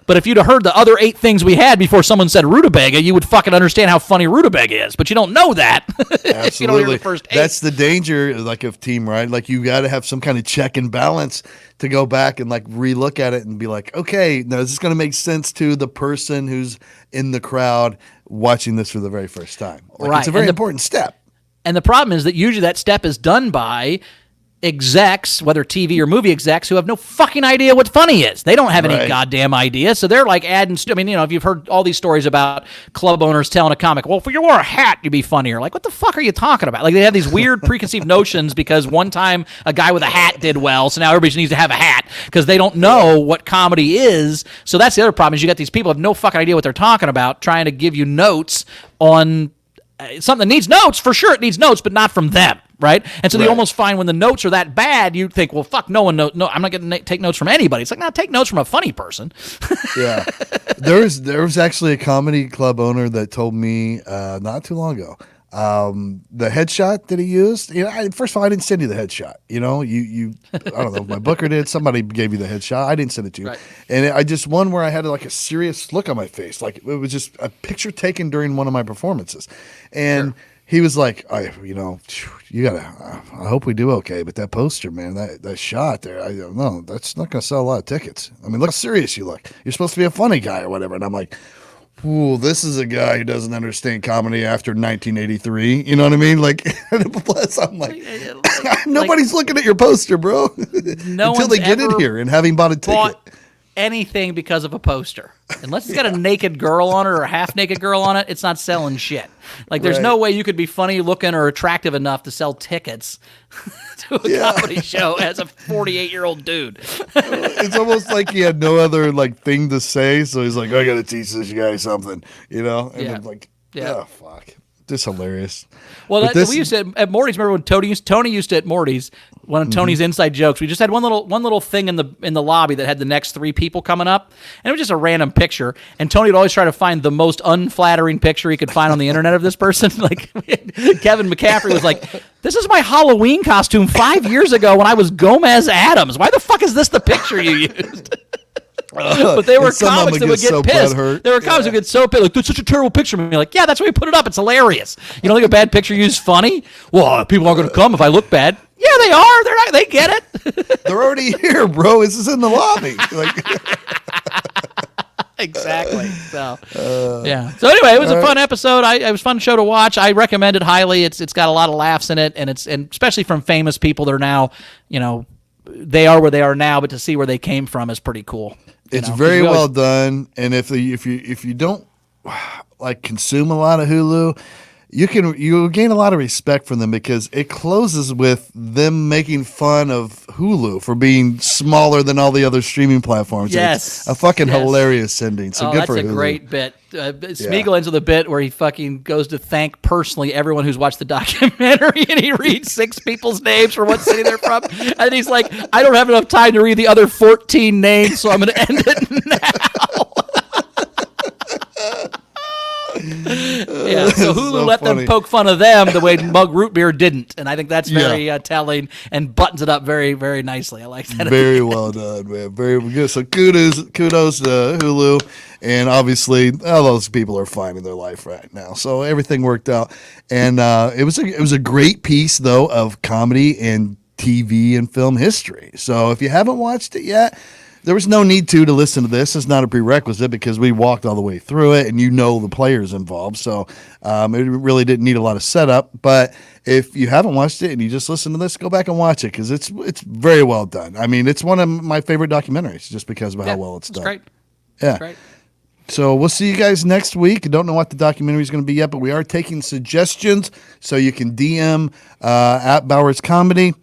But if you'd have heard the other 8 things we had before someone said rutabaga, you would fucking understand how funny rutabaga is. But you don't know that. Absolutely. If you don't hear the first 8. That's the danger, like, of team, right? Like, you got to have some kind of check and balance to go back and, like, relook at it and be like, okay, now is this going to make sense to the person who's in the crowd watching this for the very first time? Like, it's a very important step. And the problem is that usually that step is done by execs, whether TV or movie execs, who have no fucking idea what funny is. They don't have any goddamn idea. So they're like adding, if you've heard all these stories about club owners telling a comic, well, if you wore a hat, you'd be funnier. Like, what the fuck are you talking about? Like, they have these weird preconceived notions because one time a guy with a hat did well, so now everybody needs to have a hat because they don't know what comedy is. So that's the other problem is you got these people who have no fucking idea what they're talking about trying to give you notes on something that needs notes. For sure it needs notes, but not from them. Right? And so you almost find when the notes are that bad, you think, well, fuck, no one knows. No, I'm not going to take notes from anybody. It's like, no, take notes from a funny person. Yeah. There was actually a comedy club owner that told me not too long ago, the headshot that he used, first of all, I didn't send you the headshot. You I don't know, my booker did. Somebody gave you the headshot. I didn't send it to you. Right. And I just one where I had like a serious look on my face. Like it was just a picture taken during one of my performances. And he was like, you gotta. I hope we do okay. But that poster, man, that shot there, I don't know. That's not gonna sell a lot of tickets. I mean, look how serious you look. You're supposed to be a funny guy or whatever. And I'm like, ooh, this is a guy who doesn't understand comedy after 1983. You know what I mean? Like, plus I'm like, nobody's looking at your poster, bro. Until they get in here and having bought a ticket. anything because of a poster. Unless it's got a naked girl on it or a half-naked girl on it, it's not selling shit. Like, there's no way you could be funny looking or attractive enough to sell tickets to a comedy show as a 48-year-old dude. It's almost like he had no other like thing to say, so he's like, I gotta teach this guy something, And I'm like, oh fuck. Just hilarious. Well, we used to at Morty's. Remember when Tony used to at Morty's, one of Tony's inside jokes. We just had one little thing in the lobby that had the next 3 people coming up, and it was just a random picture. And Tony would always try to find the most unflattering picture he could find on the internet of this person. Like Kevin McCaffrey was like, "This is my Halloween costume 5 years ago when I was Gomez Adams. Why the fuck is this the picture you used?" But they were comics that would get pissed. There were comics that would get so pissed. Like, that's such a terrible picture. And you're like, yeah, that's why we put it up. It's hilarious. You don't think a bad picture you is funny? Well, people aren't going to come if I look bad. Yeah, they are. They're not. They get it. They're already here, bro. This is in the lobby. Exactly. So, yeah. So anyway, it was a fun episode. It was a fun show to watch. I recommend it highly. It's got a lot of laughs in it, and especially from famous people that are now, they are where they are now, but to see where they came from is pretty cool. It's very well done, and if you don't like consume a lot of Hulu, you gain a lot of respect from them because it closes with them making fun of Hulu for being smaller than all the other streaming platforms. Yes, it's a fucking hilarious ending. So good for Hulu. That's a great bit. Smeagol ends with a bit where he fucking goes to thank personally everyone who's watched the documentary, and he reads 6 people's names for what city they're from, and he's like, I don't have enough time to read the other 14 names, so I'm going to end it now. Yeah, so Hulu let them poke fun of them the way Mug Root Beer didn't, and I think that's very telling and buttons it up very, very nicely. I like that. Very well done, man. Very good. So kudos to Hulu, and obviously all those people are fine in their life right now. So everything worked out, and it was a great piece though of comedy and TV and film history. So if you haven't watched it yet, there was no need to listen to this. It's not a prerequisite because we walked all the way through it and the players involved. So it really didn't need a lot of setup. But if you haven't watched it and you just listen to this, go back and watch it because it's very well done. I mean, it's one of my favorite documentaries just because of how well it's done. Great. Yeah. It's great. So we'll see you guys next week. I don't know what the documentary is going to be yet, but we are taking suggestions. So you can DM at Bowers Comedy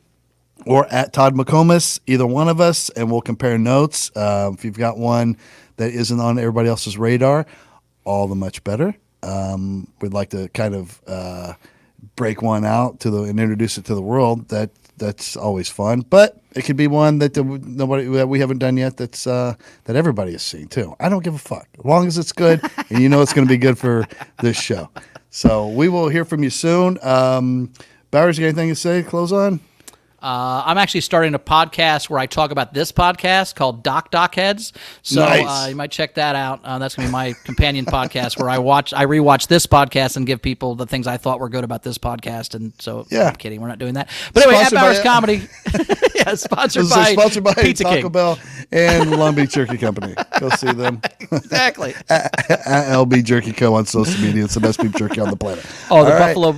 or at Todd McComas, either one of us, and we'll compare notes. If you've got one that isn't on everybody else's radar, all the much better. We'd like to kind of break one out and introduce it to the world. That's always fun, but it could be one that that we haven't done yet. that everybody has seen too. I don't give a fuck as long as it's good, and it's going to be good for this show. So we will hear from you soon. Bowers, you got anything to say? Close on. I'm actually starting a podcast where I talk about this podcast called Doc Heads. So nice. You might check that out. That's going to be my companion podcast where I rewatch this podcast and give people the things I thought were good about this podcast. And so I'm kidding. We're not doing that. But anyway, at Bowers Comedy. sponsored by Pizza Taco King. Bell and Long Beach Jerky Company. Go see them. Exactly. at LB Jerky Co. on social media. It's the best beef jerky on the planet. Oh,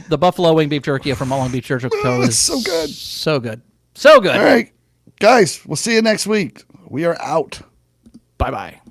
the Buffalo Wing Beef Jerky from Long Beach Jerky Co. is so good. So good. So good. All right, guys, we'll see you next week. We are out. Bye-bye.